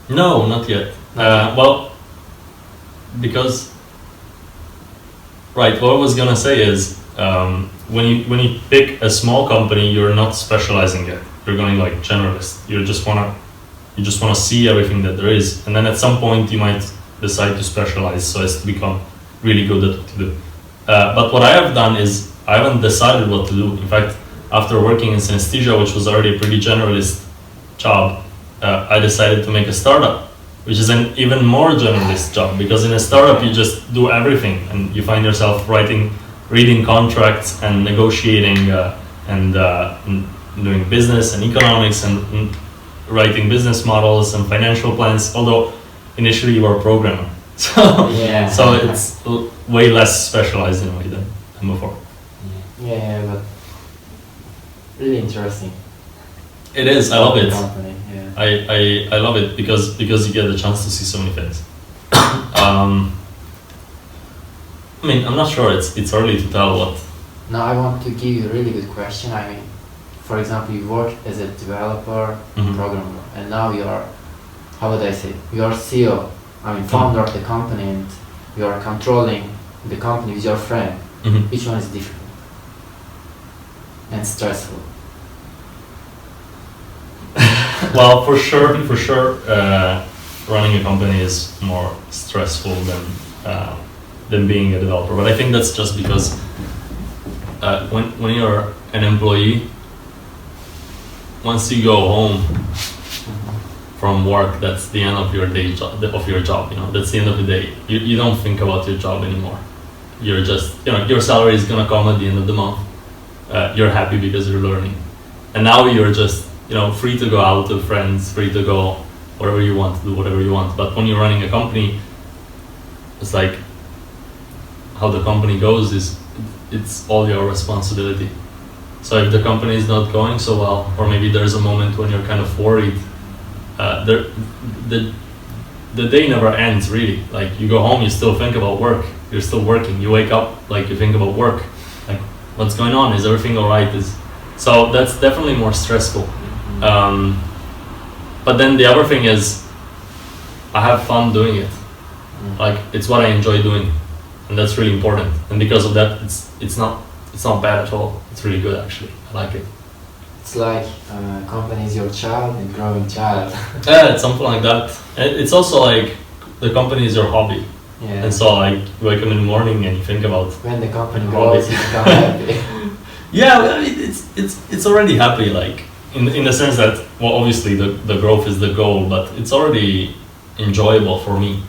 No, not yet. Because right, what I was gonna say is when you pick a small company, you're not specializing yet. You're going like generalist. You just wanna see everything that there is, and then at some point you might decide to specialize so as to become really good at what you do. But what I have done is I haven't decided what to do. In fact, after working in synesthesia, which was already a pretty generalist job, I decided to make a startup, which is an even more generalist job, because in a startup you just do everything and you find yourself reading contracts and negotiating and doing business and economics and writing business models and financial plans, although initially you are a programmer. So it's way less specialized in a way than before. Yeah, but really interesting. It is, I love it. Company, yeah. I love it because you get the chance to see so many things. I mean, I'm not sure, it's early to tell what. Now I want to give you a really good question. I mean, for example, you work as a developer, programmer, and now you are, how would I say, you are CEO, I mean founder of the company, and you are controlling the company with your friend. Which one is difficult and stressful? Well, for sure, running a company is more stressful than being a developer. But I think that's just because when you're an employee, once you go home from work, that's the end of your day job. You know, that's the end of the day. You don't think about your job anymore. You're just, your salary is gonna come at the end of the month. You're happy because you're learning, and now you're just, free to go out with friends, free to go wherever you want, to do whatever you want. But when you're running a company, it's like how the company goes is it's all your responsibility. So if the company is not going so well, or maybe there's a moment when you're kind of worried, the day never ends really. Like you go home, you still think about work. You're still working. You wake up, like you think about work. Like what's going on? Is everything all right? So that's definitely more stressful. But then the other thing is, I have fun doing it. Like it's what I enjoy doing, and that's really important. And because of that, it's not bad at all. It's really good actually. I like it. It's like company is your child and growing child. Yeah, it's something like that. It's also like the company is your hobby. Yeah. And so like you wake up in the morning and you think about when the company grows, you become happy. Yeah, I mean, it's already happy, like in the sense that, well, obviously the growth is the goal, but it's already enjoyable for me.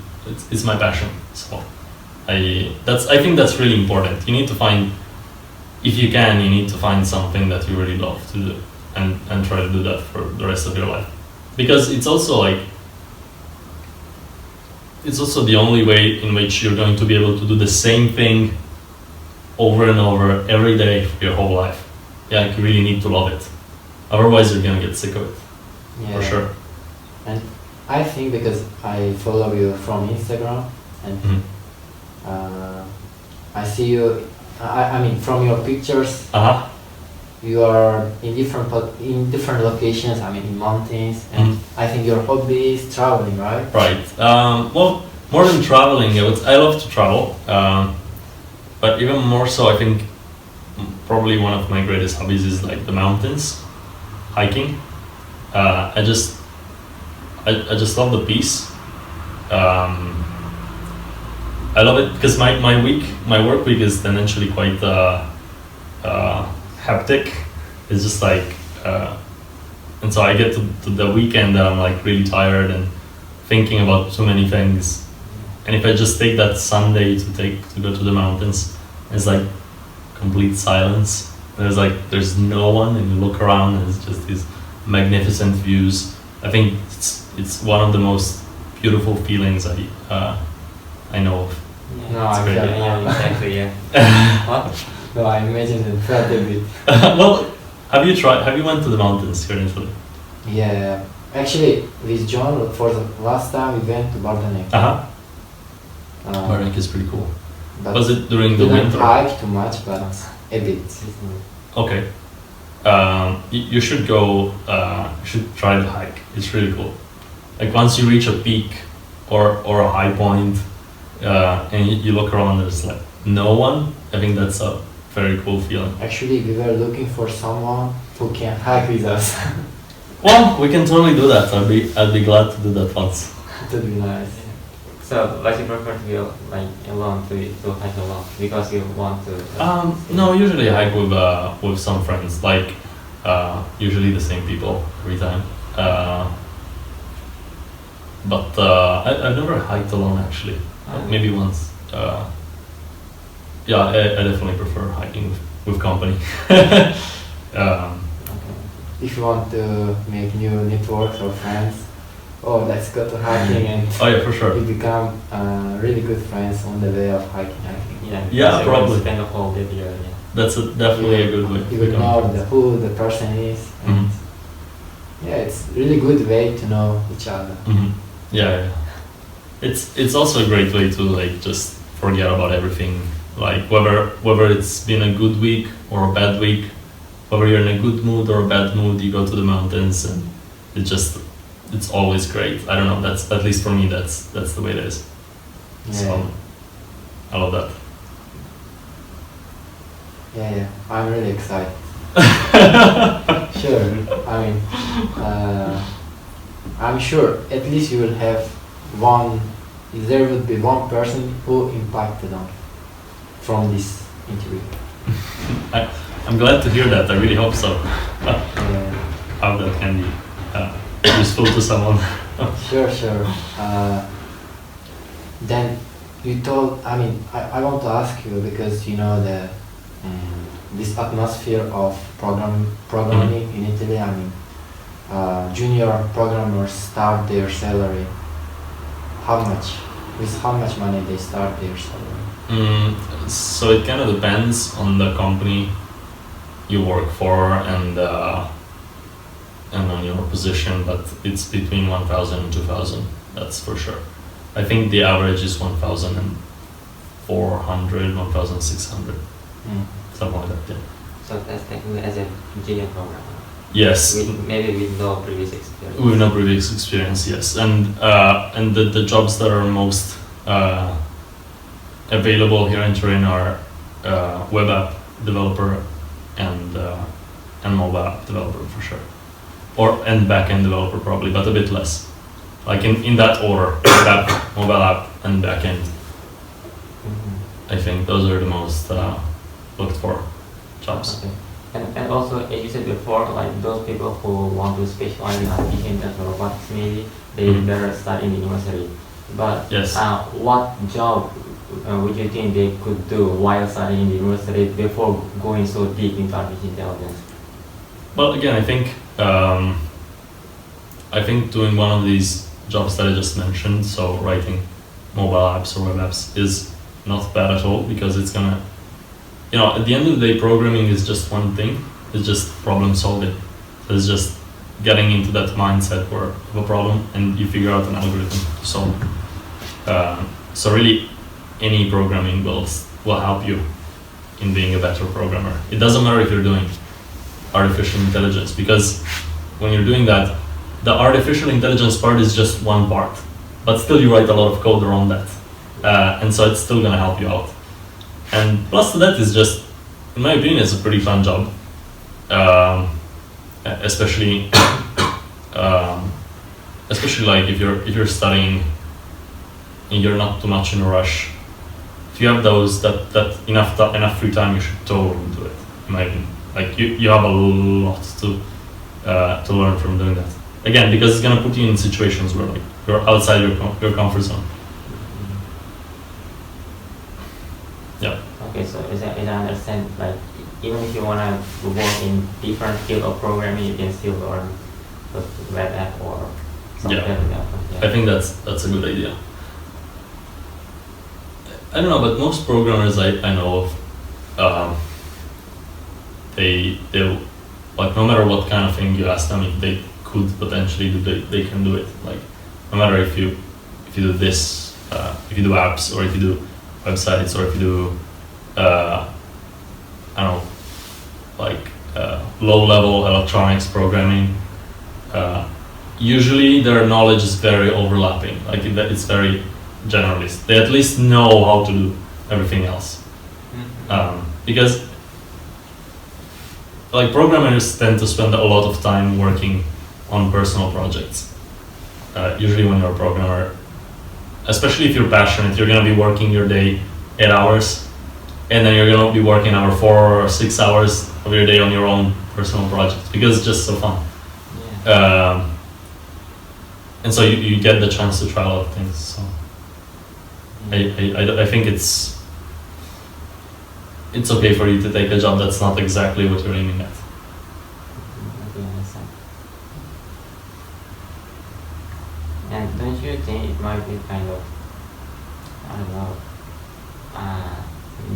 It's my passion. So I think that's really important. You need to find, if you can, you need to find something that you really love to do and try to do that for the rest of your life. Because it's also the only way in which you're going to be able to do the same thing over and over every day for your whole life. Yeah, you really need to love it. Otherwise, you're gonna get sick of it. Yeah. For sure. And I think because I follow you from Instagram and I see you. I mean, from your pictures, you are in different locations. I mean, in mountains, and I think your hobby is traveling, right? Right. Well, more than traveling, I love to travel. But even more so, I think probably one of my greatest hobbies is like the mountains, hiking. I just love the peace. I love it because my work week is tendentially quite hectic. It's just like, and so I get to the weekend and I'm like really tired and thinking about too many things. And if I just take that Sunday to go to the mountains, it's like complete silence. There's no one, and you look around and it's just these magnificent views. I think it's one of the most beautiful feelings I know of. Yeah, exactly. Yeah. What? No, I imagine it felt a bit. Well, have you went to the mountains here in Italy? Yeah, actually with John for the last time we went to Bardenec. Bike is pretty cool. But Was it during the didn't winter? hike too much, but a bit. Okay. You should go. You should try the hike. It's really cool. Like once you reach a peak or a high point, and you look around, there's like no one. I think that's a very cool feeling. Actually, we were looking for someone who can hike with us. Well, we can totally do that. I'd be glad to do that once. It would be nice. So, but you prefer to be like alone to hike alone because you want to. No, usually I hike with some friends. Like usually the same people every time. But I've never hiked alone actually. Maybe once. Yeah, I definitely prefer hiking with company. If you want to make new networks or friends, let's go to hiking and Oh yeah, for sure. you become really good friends on the way of hiking, I think. Yeah, Yeah, so probably. spend a whole day together. Yeah. That's definitely a good way. You will know who the person is. And yeah, it's really good way to know each other. Yeah. It's also a great way to like just forget about everything. Like whether it's been a good week or a bad week, whether you're in a good mood or a bad mood, you go to the mountains and it's always great. I don't know. That's at least for me. That's the way it is. Yeah. So I love that. Yeah, I'm really excited. Sure, I mean, I'm sure at least you will have there would be one person who impacted on from this interview. I'm glad to hear that. I really hope so. Yeah. How that can be useful to someone. Sure. Then you told, I want to ask you because you know this atmosphere of programming in Italy. Junior programmers start their salary. With how much money they start their salary? So it kind of depends on the company you work for and on your position, but it's between 1,000 and 2,000. That's for sure. I think the average is 1,400, 1,600, something like that. Yeah. So that's technically as a junior programmer. Yes. Maybe with no previous experience. With no previous experience, yes, and the jobs that are most available here in Turin are web app developer and mobile app developer for sure, and backend developer probably, but a bit less. Like in that order, web app, mobile app, and backend. I think those are the most looked for jobs. Okay. And also, as you said before, like those people who want to specialize in artificial intelligence or robotics, maybe they better start in university. But Yes. What job would you think they could do while studying in the university before going so deep into artificial intelligence? Well, again, I think doing one of these jobs that I just mentioned, so writing mobile apps or web apps, is not bad at all because it's gonna. At the end of the day, programming is just one thing. It's just problem solving. So it's just getting into that mindset of a problem and you figure out an algorithm to solve it. So really, any programming will help you in being a better programmer. It doesn't matter if you're doing artificial intelligence, because when you're doing that, the artificial intelligence part is just one part, but still you write a lot of code around that. And so it's still gonna help you out. And plus to that is just, in my opinion, it's a pretty fun job. Especially like if you're studying and you're not too much in a rush. If you have that enough free time, you should totally do it. In my opinion, like you have a lot to learn from doing that. Again, because it's gonna put you in situations where like you're outside your comfort zone. Yeah. Okay, so as I understand, like even if you wanna work in different field of programming, you can still learn the web app or something like that. Yeah. I think that's a good idea. I don't know, but most programmers I know of, they'll like no matter what kind of thing you ask them, if they could potentially do, they can do it. Like no matter if you do this if you do apps or if you do websites or if you do I don't know, like low-level electronics programming, usually their knowledge is very overlapping. Like it's very generalist. They at least know how to do everything else. Because like programmers tend to spend a lot of time working on personal projects. Usually when you're a programmer, especially if you're passionate, you're going to be working your day 8 hours, and then you're going to be working 4 or 6 hours of your day on your own personal projects because it's just so fun. Yeah. And so you get the chance to try a lot of things. So I think it's okay for you to take a job that's not exactly what you're aiming at. Okay, understand. And don't you think it might be kind of, I don't know,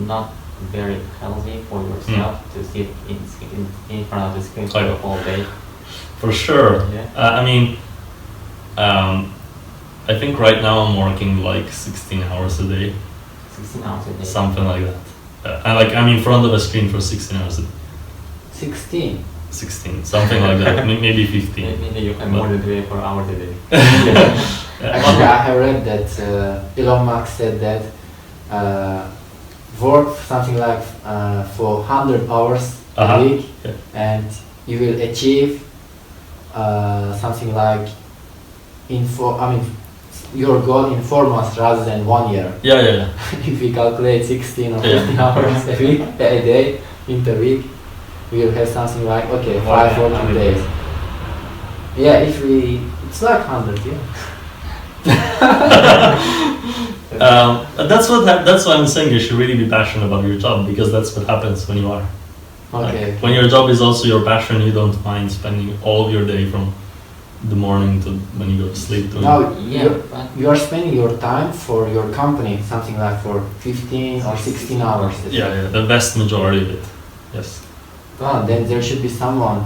not very healthy for yourself to sit in front of the screen for the whole day? For sure. Yeah. I mean, I think right now I'm working like 16 hours a day. 16 hours a day? Something like that. I'm in front of a screen for 16 hours a day. 16? 16, something like that, maybe 15. Maybe you can more than 24 hours a day. Actually, I have read that Elon Musk said that work something like for 100 hours a week, and you will achieve something like your goal in 4 months rather than 1 year. Yeah. If we calculate 16 or 15 hours a week, a day, in the week, we will have something like 5 working days. Yeah, it's like 100, yeah. That's why I'm saying you should really be passionate about your job, because that's what happens when you are. Okay. Like, when your job is also your passion, you don't mind spending all of your day from the morning to when you go to sleep. Now, you are spending your time for your company, something like for 15 or 16 hours. Yeah, the vast majority of it, yes. Well, then there should be someone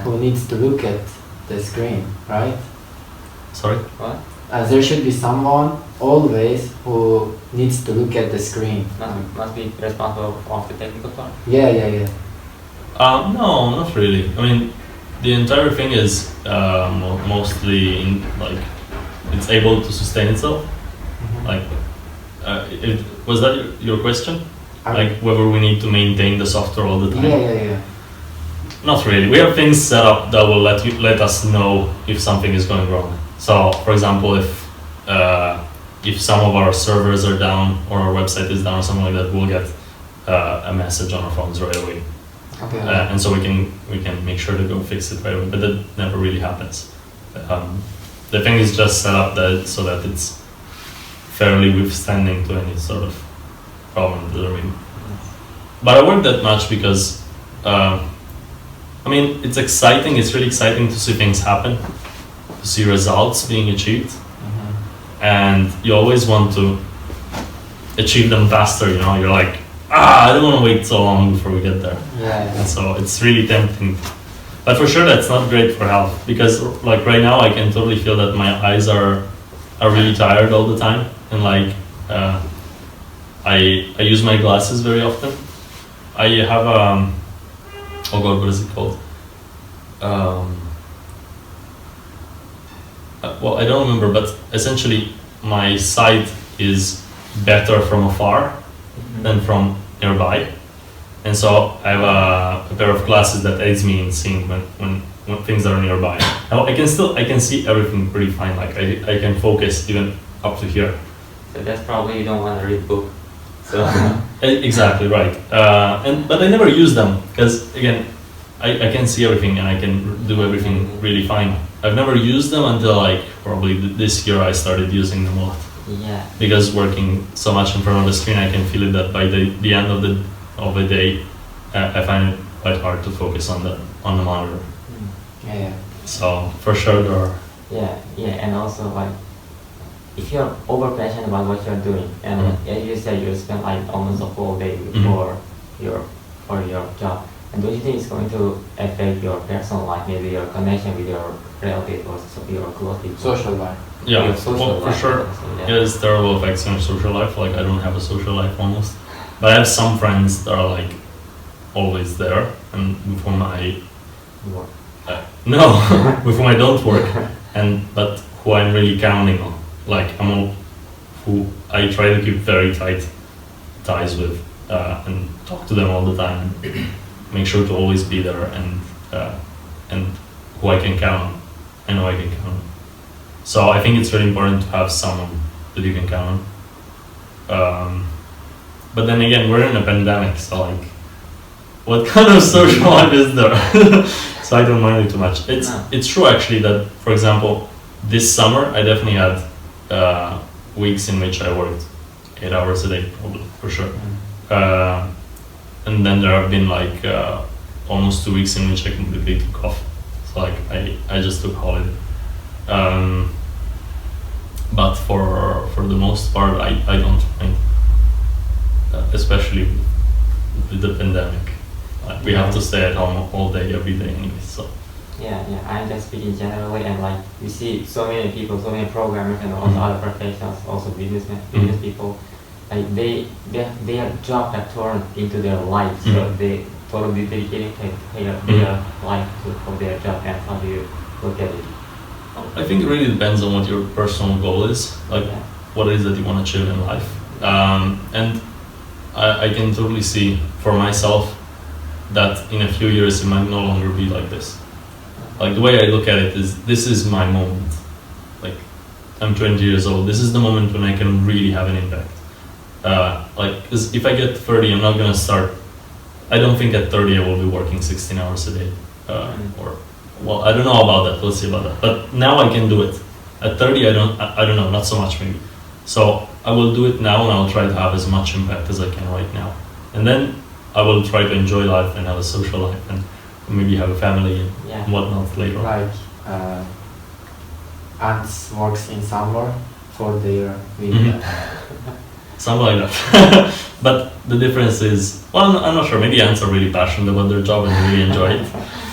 who needs to look at the screen, right? Sorry? What? There should be someone always who needs to look at the screen. Must be responsible of the technical part? Yeah. No, not really. I mean, the entire thing is mostly it's able to sustain itself. Mm-hmm. Like, was that your question? Like whether we need to maintain the software all the time? Yeah. Not really. We have things set up that will let us know if something is going wrong. So, for example, if some of our servers are down or our website is down or something like that, we'll get a message on our phones right away. Okay. And so we can make sure to go fix it right away. But that never really happens. The thing is just set up so that it's fairly withstanding to any sort of problem that are in. But I work that much because it's exciting. It's really exciting to see things happen, to see results being achieved, and you always want to achieve them faster. You're like, I don't want to wait so long before we get there. Yeah. And so it's really tempting. But for sure, that's not great for health, because like right now, I can totally feel that my eyes are really tired all the time, and like I use my glasses very often. I have oh god, what is it called? Well, I don't remember, but essentially my sight is better from afar than from nearby, and so I have a pair of glasses that aids me in seeing when things are nearby. Now I can see everything pretty fine. Like I can focus even up to here. So that's probably you don't want to read book. So exactly right. But I never use them because again, I can see everything and I can do everything really fine. I've never used them until like probably this year I started using them a lot. Yeah. Because working so much in front of the screen, I can feel it that by the end of the day, I find it quite hard to focus on the monitor. Yeah. So for sure there are. Yeah, and also like if you're over passionate about what you're doing, and as you said, you spend like almost a whole day for your job, And don't you think it's going to affect your personal life, maybe your connection with your relatives or your close people? Social life. Yeah, Your social for life sure. also, It has terrible effects on your social life. Like, I don't have a social life almost, but I have some friends that are like always there, and with whom I Work. no, with whom I don't work, but who I'm really counting on. Like, who I try to keep very tight ties with, and talk to them all the time, and make sure to always be there, and who I can count on. I know I can count on. So I think it's really important to have someone that you can count on. But then again, we're in a pandemic, so like, what kind of social life is there? So I don't mind it too much. It's true actually that, for example, this summer I definitely had weeks in which I worked 8 hours a day, probably, for sure. And then there have been like almost 2 weeks in which I completely took off. So like I just took holiday. But for the most part, I don't mind, especially with the pandemic. We have to stay at home all day, every day anyway, so. Yeah, I'm just speaking generally, and like we see so many people, so many programmers and also other professionals, also business people, like their job have turned into their life, so they totally dedicated their life for their job. And how do you look at it? I think it really depends on what your personal goal is, like what it is that you want to achieve in life. And I can totally see for myself that in a few years it might no longer be like this. Like, the way I look at it is, this is my moment. Like, I'm 20 years old, this is the moment when I can really have an impact. Like, 'cause if I get 30, I'm not gonna start, I don't think at 30 I will be working 16 hours a day. Or, well, I don't know about that, we'll see about that. But now I can do it. At 30, I don't know, not so much maybe. So I will do it now, and I'll try to have as much impact as I can right now. And then I will try to enjoy life and have a social life and maybe have a family and whatnot later on. Like ants works in summer for their winter. Something like that. But the difference is, well, I'm not sure, maybe ants are really passionate about their job and really enjoy it.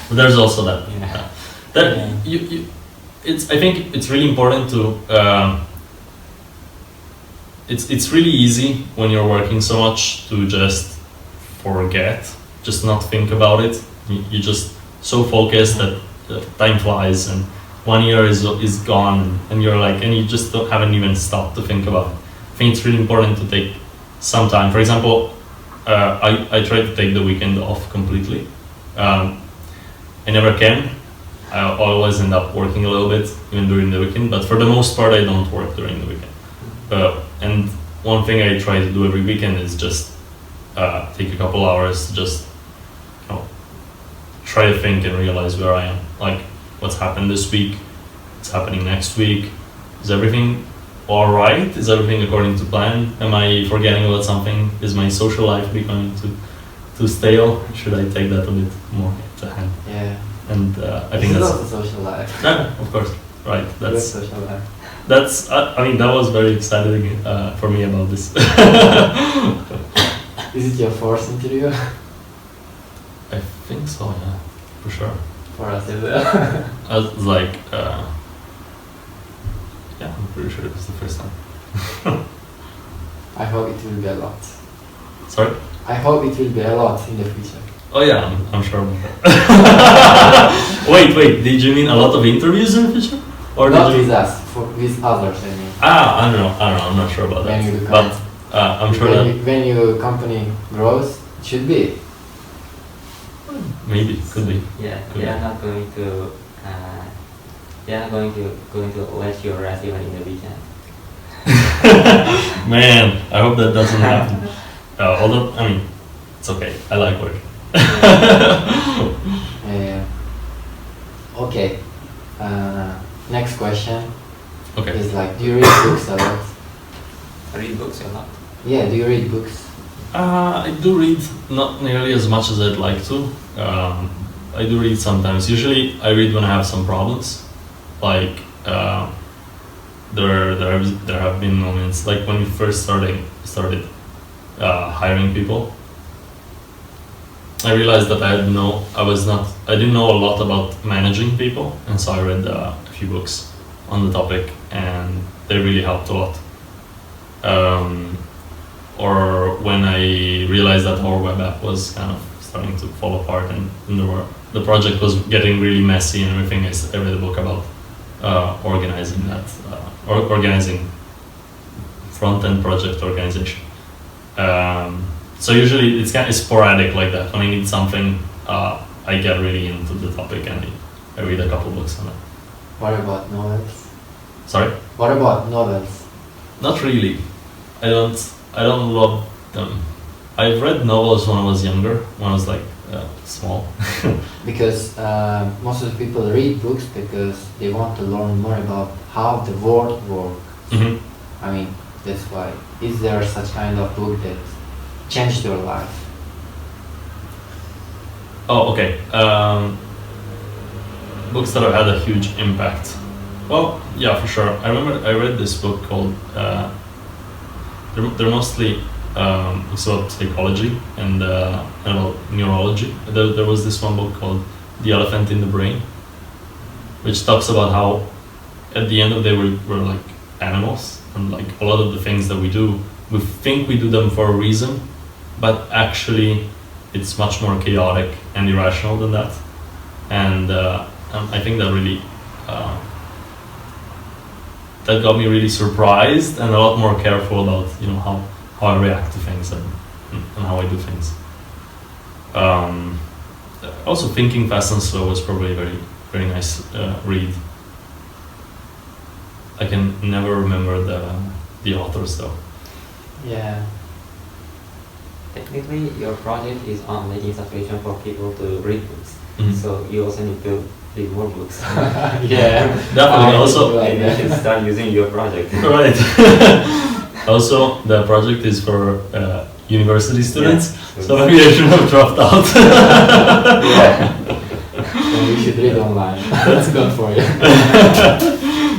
But there's also that. I think it's really important to, it's really easy when you're working so much to just forget, just not think about it. You're just so focused that time flies, and 1 year is gone, and you're like, and you just haven't even stopped to think about it. I think it's really important to take some time. For example, I try to take the weekend off completely. I never can. I always end up working a little bit even during the weekend, but for the most part I don't work during the weekend. And one thing I try to do every weekend is just take a couple hours to just try to think and realize where I am, like what's happened this week, what's happening next week, is everything all right? Is everything according to plan? Am I forgetting about something? Is my social life becoming too stale? Should I take that a bit more to hand? Yeah. And I think that's also social life. Yeah, of course, right. That's social life. That's. I mean, that was very exciting for me about this. Is it your first interview? I think so, yeah, for sure. For us as well. I was like, yeah, I'm pretty sure it was the first time. I hope it will be a lot. Sorry? I hope it will be a lot in the future. Oh yeah, I'm sure about that. Wait, did you mean a lot of interviews in the future? Or not did you... with us, with others, I mean. I don't know, I'm not sure about that. But I'm sure when your company grows, it should be. Maybe, could be. Yeah, they are not going to. They are going to let you rest even in the weekend. Man, I hope that doesn't happen. Although, I mean, it's okay. I like work. Okay. Next question. Okay. Is like, do you read books a lot? I read books a lot. Yeah, do you read books? I do read, not nearly as much as I'd like to. I do read sometimes. Usually, I read when I have some problems. Like, there have been moments, like when we first started hiring people. I realized that I didn't know a lot about managing people, and so I read a few books on the topic, and they really helped a lot. Or when I realized that our web app was kind of starting to fall apart, and the project was getting really messy and everything, I read a book about organizing that, or organizing front-end project organization. So usually it's kind of sporadic like that. When I need something, I get really into the topic and I read a couple books on it. What about novels? Sorry? What about novels? Not really. I don't love them. I've read novels when I was younger, when I was like small. Because most of the people read books because they want to learn more about how the world works. Mm-hmm. I mean, that's why. Is there such kind of book that changed your life? Oh, okay. Books that have had a huge impact. Well, yeah, for sure. I remember I read this book called. They're mostly it's about psychology and about neurology. There was this one book called The Elephant in the Brain, which talks about how at the end of the day we're like animals, and like a lot of the things that we do, we think we do them for a reason, but actually it's much more chaotic and irrational than that. And I think that really that got me really surprised and a lot more careful about how I react to things and how I do things. Also, Thinking Fast and Slow was probably a very, very nice read. I can never remember the authors though. Yeah. Technically, your project is on making situation for people to read books. Mm-hmm. So you also need to read more books. Yeah. Definitely. Also, Maybe you should start using your project. right. Also, the project is for university students, Yeah. so maybe I should have dropped out. Yeah. So you should read online. That's good for you.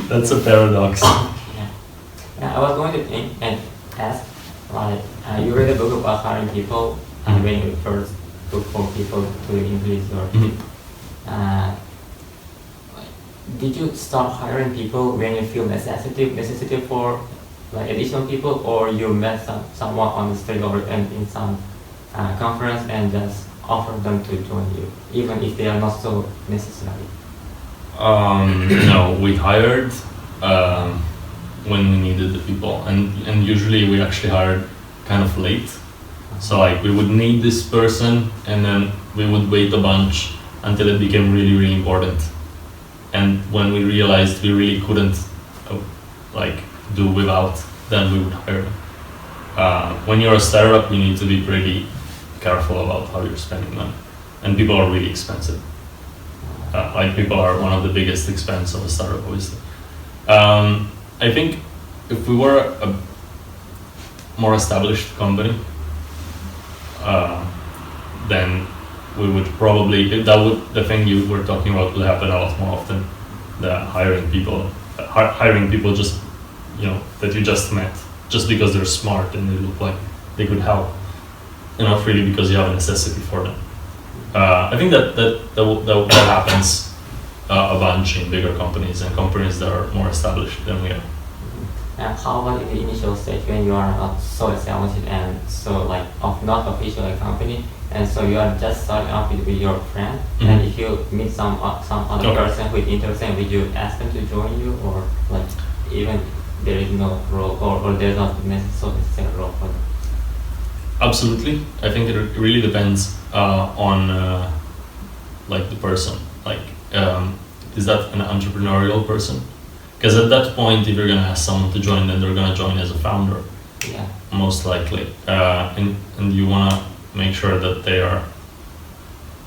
That's a paradox. Yeah, I was going to think and ask, like, you read a book about hiring people, and when you first look for people to increase your team. Did you start hiring people when you feel necessity for like additional people, or you met someone on the street or in some conference and just offered them to join you, even if they are not so necessary? No, we hired when we needed the people, and usually we actually hired kind of late. So like we would need this person, and then we would wait a bunch until it became really, really important. And when we realized we really couldn't do without, then we would hire them. When you're a startup, you need to be pretty careful about how you're spending money, and people are really expensive. People are one of the biggest expense of a startup, obviously. I think if we were a more established company, then we would probably, the thing you were talking about would happen a lot more often. The hiring people just, that you just met, just because they're smart and they look like they could help, not really because you have a necessity for them. I think that happens a bunch in bigger companies and companies that are more established than we are. And how about in the initial stage when you are not so established and so not officially a company, and so you are just starting up with your friend, and if you meet some other person who is interested, would you ask them to join you, or even there is no role or there's not necessary role for them? Absolutely. I think it really depends on the person. Is that an entrepreneurial person? Because at that point, if you're gonna ask someone to join, then they're gonna join as a founder, most likely. And you wanna make sure that they are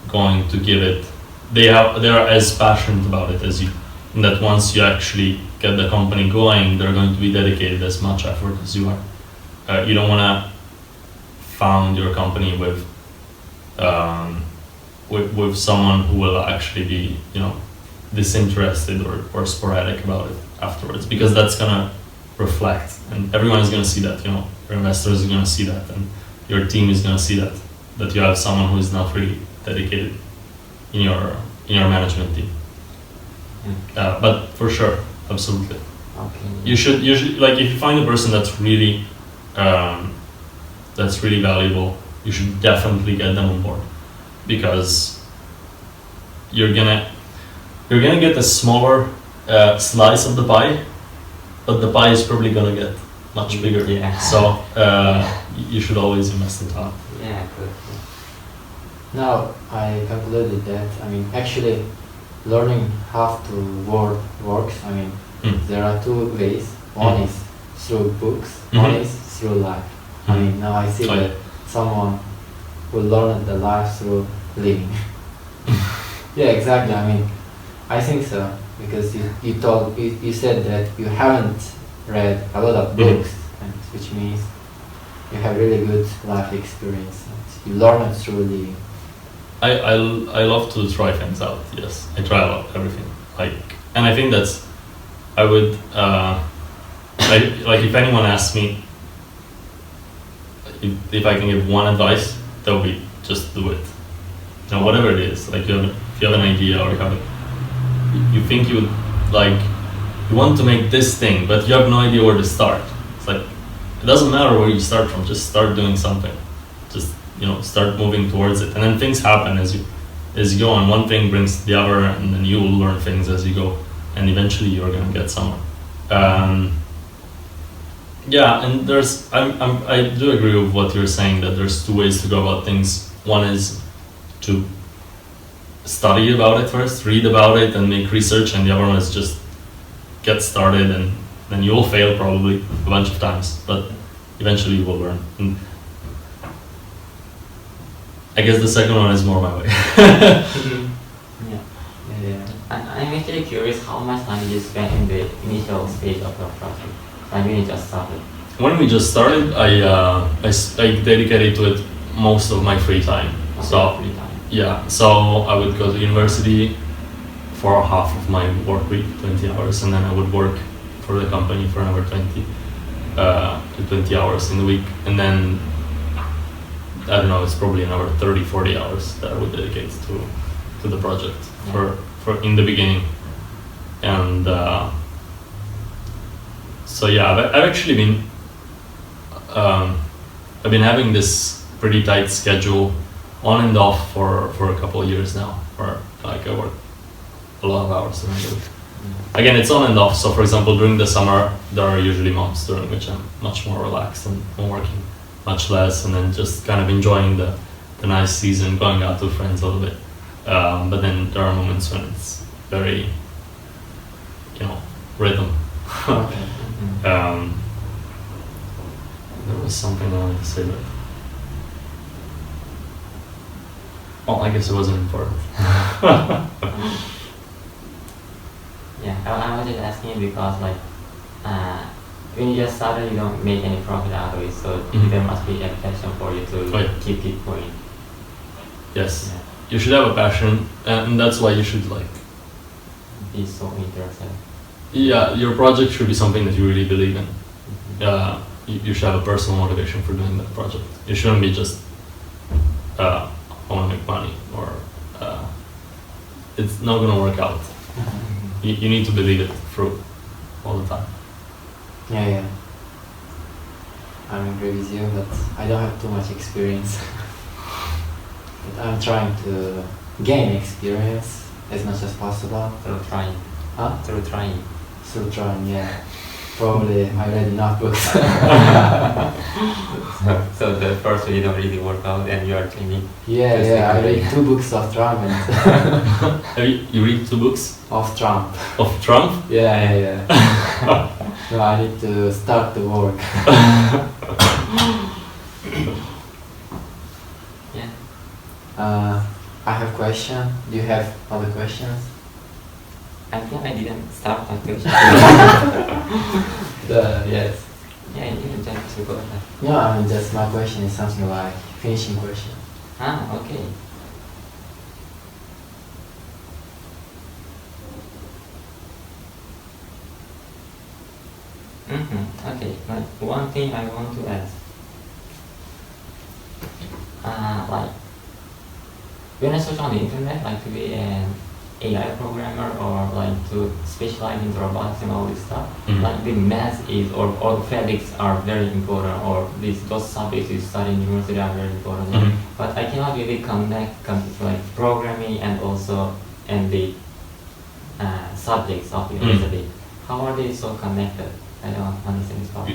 going to give it. They are as passionate about it as you, and that once you actually get the company going, they're going to be dedicated as much effort as you are. You don't wanna found your company with someone who will actually be disinterested or sporadic about it afterwards, because that's gonna reflect, and everyone is gonna see that. Your investors are gonna see that, and your team is gonna see that. that you have someone who is not really dedicated in your management team. But for sure, absolutely. Okay. You should like if you find a person that's really valuable, you should definitely get them on board, because you're gonna get a smaller slice of the pie, but the pie is probably gonna get much bigger. Yeah. So you should always invest in talent. Yeah, good. Now I concluded that, I mean, actually learning how to works, I mean, there are two ways. One is through books, one is through life. I mean, now I see that someone who learned the life through living. Yeah, exactly. I mean, I think so, because you said that you haven't read a lot of books, and which means you have really good life experience. And you learn it through living. I love to try things out. Yes, I try out everything. And I think that's I would like if anyone asks me if I can give one advice, that would be just do it. You know, whatever it is. Like if you have an idea or you think you want to make this thing, but you have no idea where to start. It's like it doesn't matter where you start from. Just start doing something. Just start moving towards it, and then things happen as you go, and one thing brings the other, and then you will learn things as you go, and eventually you're gonna get somewhere. Yeah, and I do agree with what you're saying, that there's two ways to go about things. One is to study about it first, read about it, and make research, and the other one is just get started, and then you will fail probably a bunch of times, but eventually you will learn. And I guess the second one is more my way. Yeah. I'm actually curious how much time you spent in the initial stage of your project, like when you just started. When we just started, I dedicated to it most of my free time. Free time. Yeah, so I would go to university for half of my work week, 20 hours, and then I would work for the company for another 20 hours in the week, and then I don't know, it's probably another 30-40 hours that I would dedicate to the project for in the beginning. And so yeah, I've actually been I've been having this pretty tight schedule on and off for a couple of years now, where I work a lot of hours during the week. Again, it's on and off. So for example, during the summer there are usually months during which I'm much more relaxed and I'm working much less, and then just kind of enjoying the nice season, going out with friends a little bit. But then there are moments when it's very, rhythm. Okay. There was something I wanted to say, but I guess it wasn't important. Yeah, I was just asking because when you just started, you don't make any profit out of it, so there must be a passion for you to keep going. Yes, you should have a passion, and that's why you should be so interested. Yeah, your project should be something that you really believe in. You should have a personal motivation for doing that project. You shouldn't be just I want to make money, or it's not gonna work out. You need to believe it through all the time. Yeah. I agree with you, but I don't have too much experience. But I'm trying to gain experience as much as possible. Through trying. Huh? Through trying. Through trying, yeah. Probably I read enough books. So the first one you don't really work out, and you are training. Yeah, I read 2 books of Trump. You read 2 books? Of Trump. Of Trump? Yeah. No, I need to start the work. Yeah. I have question. Do you have other questions? I think I didn't start my question. Yes. Yeah, you can just go ahead. No, I mean, just my question is something like finishing question. Okay. Okay, one thing I want to ask. like when I search on the internet, like to be an AI programmer or like to specialize in robotics and all this stuff, like the math is or physics are very important, or those subjects you study in university are very important. But I cannot really connect like programming and also the subjects of the university. How are they so connected? I don't understand this part.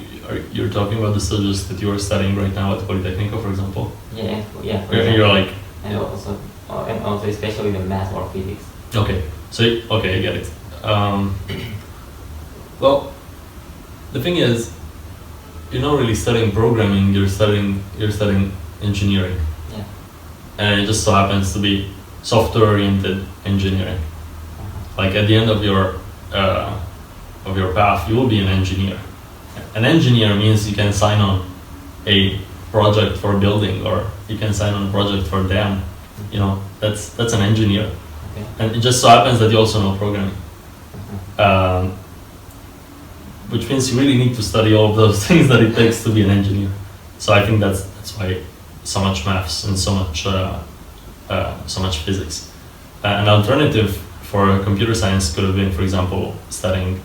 You're talking about the subjects that you are studying right now at Politecnico, for example? Yeah, yeah. You're like... And also especially the math or physics. Okay, so okay, I get it. Well, the thing is, you're not really studying programming. You're studying engineering. Yeah. And it just so happens to be software-oriented engineering. Like at the end of your path, you will be an engineer. An engineer means you can sign on a project for building, or you can sign on a project for dam. You know, that's an engineer. Okay. And it just so happens that you also know programming. Which means you really need to study all of those things that it takes to be an engineer. So I think that's why so much maths and so much physics. An alternative for computer science could have been, for example, studying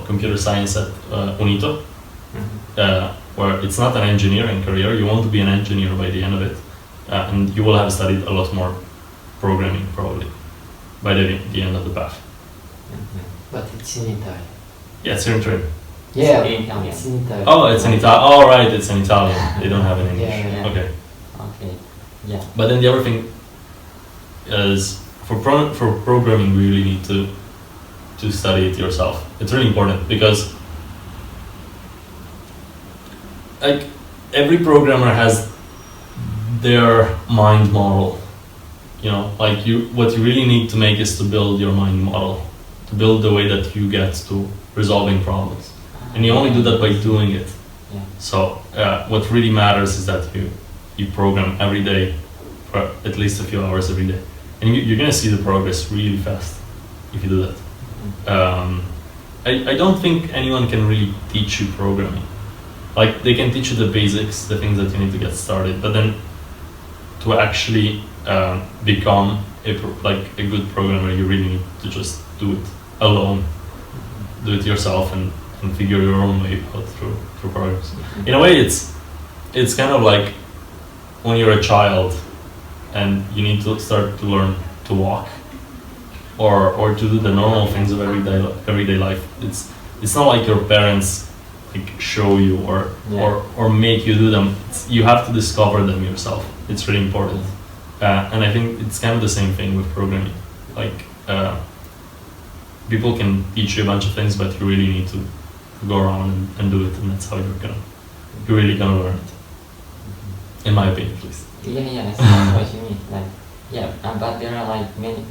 computer science at UNITO, where it's not an engineering career. You want to be an engineer by the end of it, and you will have studied a lot more programming probably by the end of the path. But it's in Italy. Yeah, it's in Turin. Yeah, in Italian. it's in Italy. Oh, it's in Italian. Oh, right, it's in Italian. They don't have it in English. Yeah. Okay. Okay. Yeah. But then the other thing is, for programming, you really need to study it yourself. It's really important because, like, every programmer has their mind model. You know, like what you really need to make is to build your mind model, to build the way that you get to resolving problems, and you only do that by doing it. Yeah. So what really matters is that you program every day for at least a few hours every day, and you're gonna see the progress really fast if you do that. I don't think anyone can really teach you programming. Like, they can teach you the basics, the things that you need to get started, but then to actually become a good programmer, you really need to just do it alone, do it yourself, and figure your own way out through programs. In a way, it's kind of like when you're a child and you need to start to learn to walk, or to do the normal things of everyday life. It's not like your parents like show you or make you do them. You have to discover them yourself. It's really important, and I think it's kind of the same thing with programming. Like, people can teach you a bunch of things, but you really need to go around and do it, and that's how you're really gonna learn it. In my opinion, at least. Yeah, I see what you mean. Like, yeah, but there are like many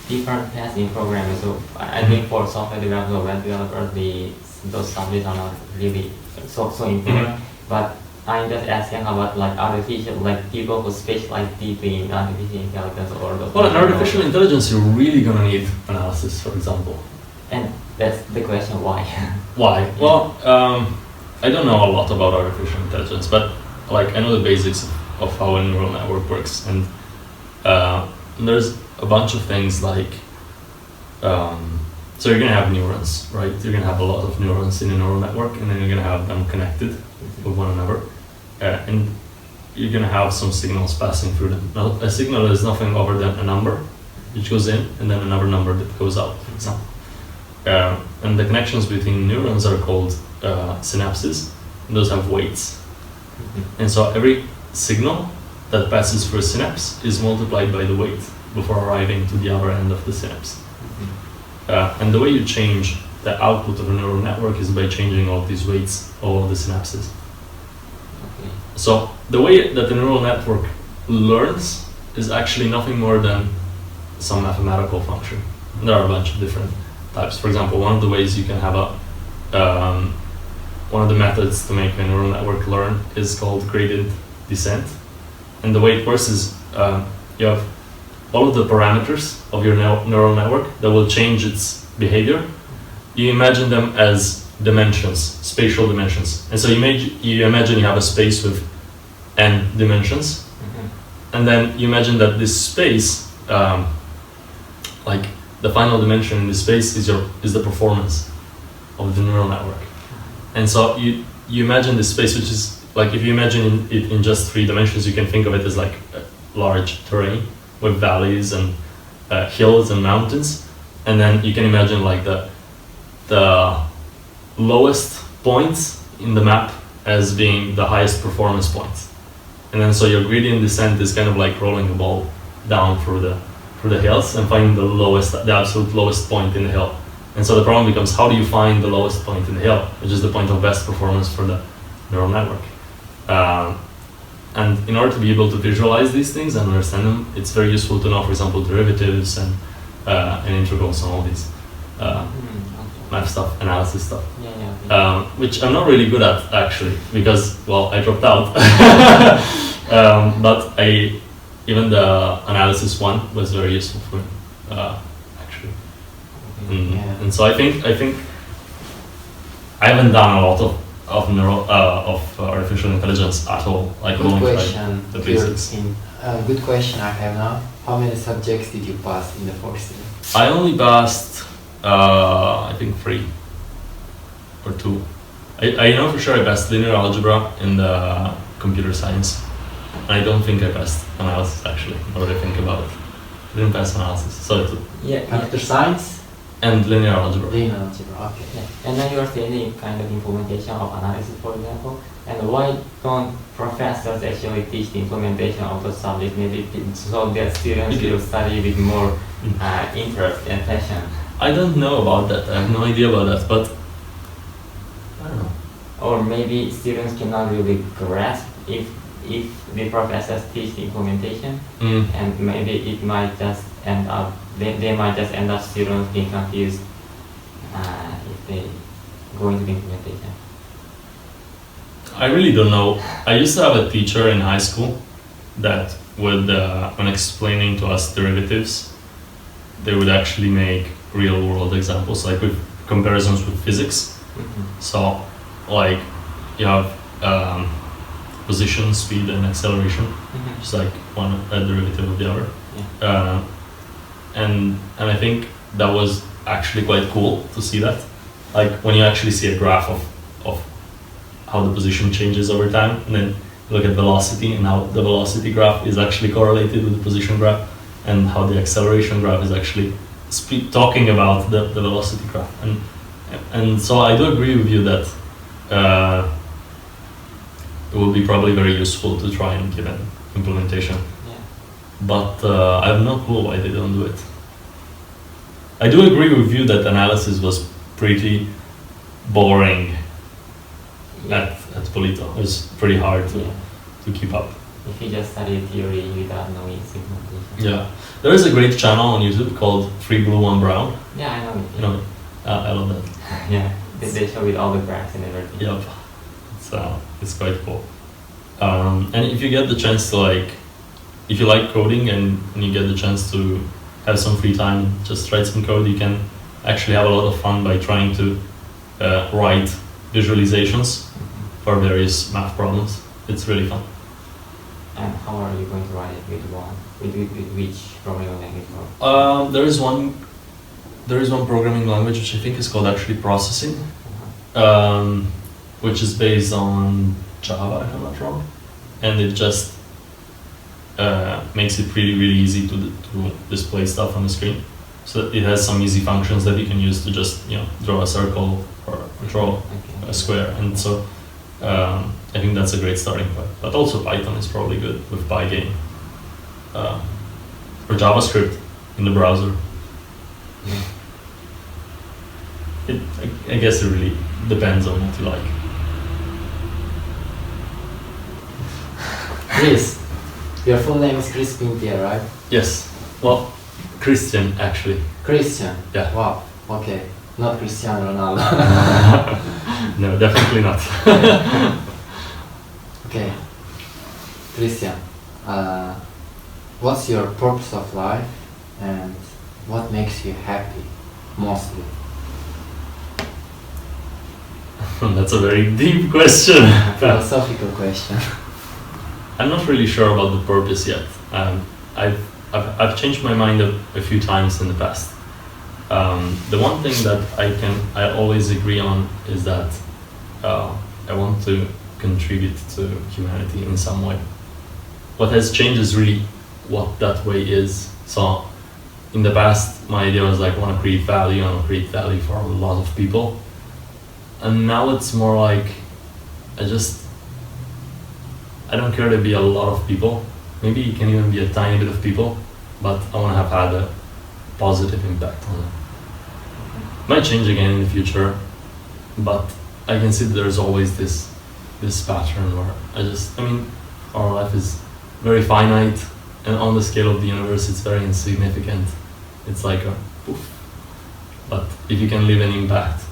different paths in programming. So I think for software developers or web developers, those subjects are not really so important. But I'm just asking about like artificial, like people who specialize deeply in artificial intelligence or those. Well, in artificial intelligence, you're really gonna need analysis, for example. And that's the question, why? Why? Yeah. Well, I don't know a lot about artificial intelligence, but like I know the basics of how a neural network works, and there's a bunch of things like, so you're gonna have neurons, right? You're gonna have a lot of neurons in a neural network, and then you're gonna have them connected with one another, and you're gonna have some signals passing through them. Now, a signal is nothing other than a number which goes in, and then another number that goes out, for example. And the connections between neurons are called synapses, and those have weights. And so every signal that passes through a synapse is multiplied by the weight before arriving to the other end of the synapse. And the way you change the output of a neural network is by changing all of these weights, all of the synapses. Okay. So the way that the neural network learns is actually nothing more than some mathematical function. And there are a bunch of different types. For example, one of the ways you can have one of the methods to make a neural network learn is called gradient descent. And the way it works is you have all of the parameters of your neural network that will change its behavior. You imagine them as dimensions, spatial dimensions. And so you imagine you have a space with n dimensions, and then you imagine that this space, like the final dimension in this space is the performance of the neural network. And so you imagine this space, which is like, if you imagine it in just 3 dimensions, you can think of it as like a large terrain with valleys and hills and mountains. And then you can imagine like the lowest points in the map as being the highest performance points. And then so your gradient descent is kind of like rolling a ball down through the hills and finding the absolute lowest point in the hill. And so the problem becomes, how do you find the lowest point in the hill, which is the point of best performance for the neural network? And in order to be able to visualize these things and understand them, it's very useful to know, for example, derivatives and integrals and all these math stuff, analysis stuff. Which I'm not really good at, actually, because, well, I dropped out. But even the analysis one was very useful for me, actually. And so I think I haven't done a lot of artificial intelligence at all. Like, good question. The basics. Good question I have now. How many subjects did you pass in the 4th year? I only passed, I think 3 or 2. I know for sure I passed linear algebra in the computer science. I don't think I passed analysis, actually, now that I think about it. I didn't pass analysis, so 2. Computer science? And linear algebra. Linear algebra, okay. And then you are studying kind of implementation of analysis, for example. And why don't professors actually teach the implementation of the subject, maybe so that students will study with more interest and passion? I don't know about that. I have no idea about that, but I don't know. Or maybe students cannot really grasp if the professors teach the implementation, and maybe it might just end up, they might just end up students being confused if they go into the implementation. I really don't know. I used to have a teacher in high school that would, when explaining to us derivatives, they would actually make real world examples, like with comparisons with physics. So, like, you have position, speed, and acceleration, just like a derivative of the other. And I think that was actually quite cool to see that. Like, when you actually see a graph of how the position changes over time, and then look at velocity and how the velocity graph is actually correlated with the position graph, and how the acceleration graph is actually talking about the velocity graph. And so I do agree with you that it would be probably very useful to try and give an implementation. But I have no clue why they don't do it. I do agree with you that analysis was pretty boring at Polito. It was pretty hard to keep up. If you just study theory without knowing its implementation. Yeah. There is a great channel on YouTube called 3 Blue 1 Brown. Yeah, I know it. You know it? I love that. Yeah, they show with all the graphs and everything. Yep. It's quite cool. And if you get the chance to, like, if you like coding and you get the chance to have some free time, just write some code, you can actually have a lot of fun by trying to write visualizations for various math problems. It's really fun. And how are you going to write it? With which programming language? There is one programming language which I think is called actually processing, which is based on Java, if I'm not wrong, and it just makes it really easy to display stuff on the screen. So it has some easy functions that you can use to just draw a circle or draw a square, and so I think that's a great starting point. But also Python is probably good with Pygame or JavaScript in the browser. I guess it really depends on what you like. Chris, your full name is Chris Pintier, right? Yes. Well, Christian, actually. Christian? Yeah. Wow, okay. Not Cristiano Ronaldo. No, definitely not. Okay. Christian, what's your purpose of life and what makes you happy, mostly? That's a very deep question. Philosophical question. I'm not really sure about the purpose yet. I've changed my mind a few times in the past. The one thing that I always agree on is that I want to contribute to humanity in some way. What has changed is really what that way is. So in the past, my idea was like, I want to create value, I want to create value for a lot of people. And now it's more like, I don't care to be a lot of people. Maybe it can even be a tiny bit of people, but I want to have had a positive impact on it. Might change again in the future, but I can see that there's always this pattern where our life is very finite, and on the scale of the universe it's very insignificant. It's like a poof. But if you can leave an impact,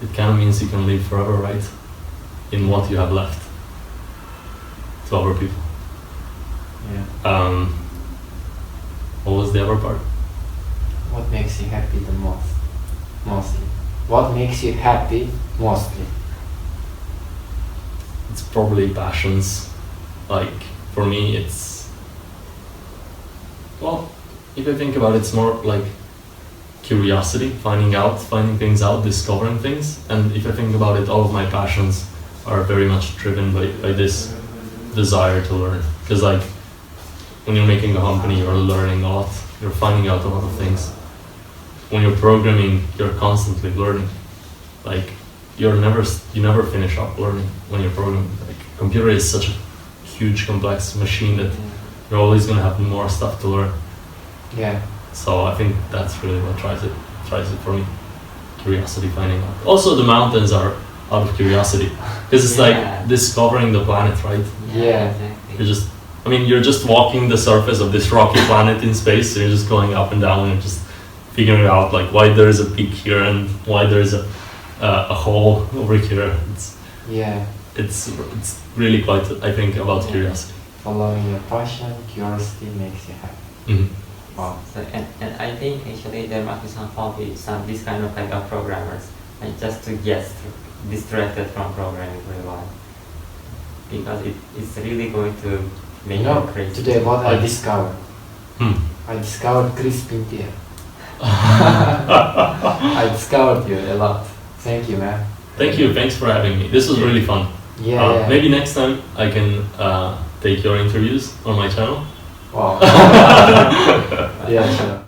it kind of means you can live forever, right? In what you have left to other people. Yeah. What was the other part? What makes you happy the most? Mostly. What makes you happy mostly? It's probably passions. Like, for me, it's... Well, if I think about it, it's more like curiosity, finding things out, discovering things. And if I think about it, all of my passions are very much driven by this desire to learn. Because like, when you're making a company, you're learning a lot, you're finding out a lot of things. When you're programming, you're constantly learning. Like, you never finish up learning when you're programming. Like, computer is such a huge, complex machine that you're always gonna have more stuff to learn. Yeah. So I think that's really what drives it for me. Curiosity, finding out. Also, the mountains are out of curiosity, because it's like discovering the planet, right? Yeah. Exactly. You're just walking the surface of this rocky planet in space. So you're just going up and down and just figuring out like why there is a peak here and why there is a hole over here. It's really quite, I think, about curiosity. Following your passion, curiosity makes you happy. Mm-hmm. Wow. So, and I think actually there must be some hobbies, this kind of like programmers, like just to get distracted from programming for a while, because it's really going to make you crazy. Today what I discovered. I discovered crisping here. I discovered you a lot. Thank you, man. Thank you. Thanks for having me. This was really fun. Yeah. Maybe next time I can take your interviews on my channel. Wow. Yeah, sure.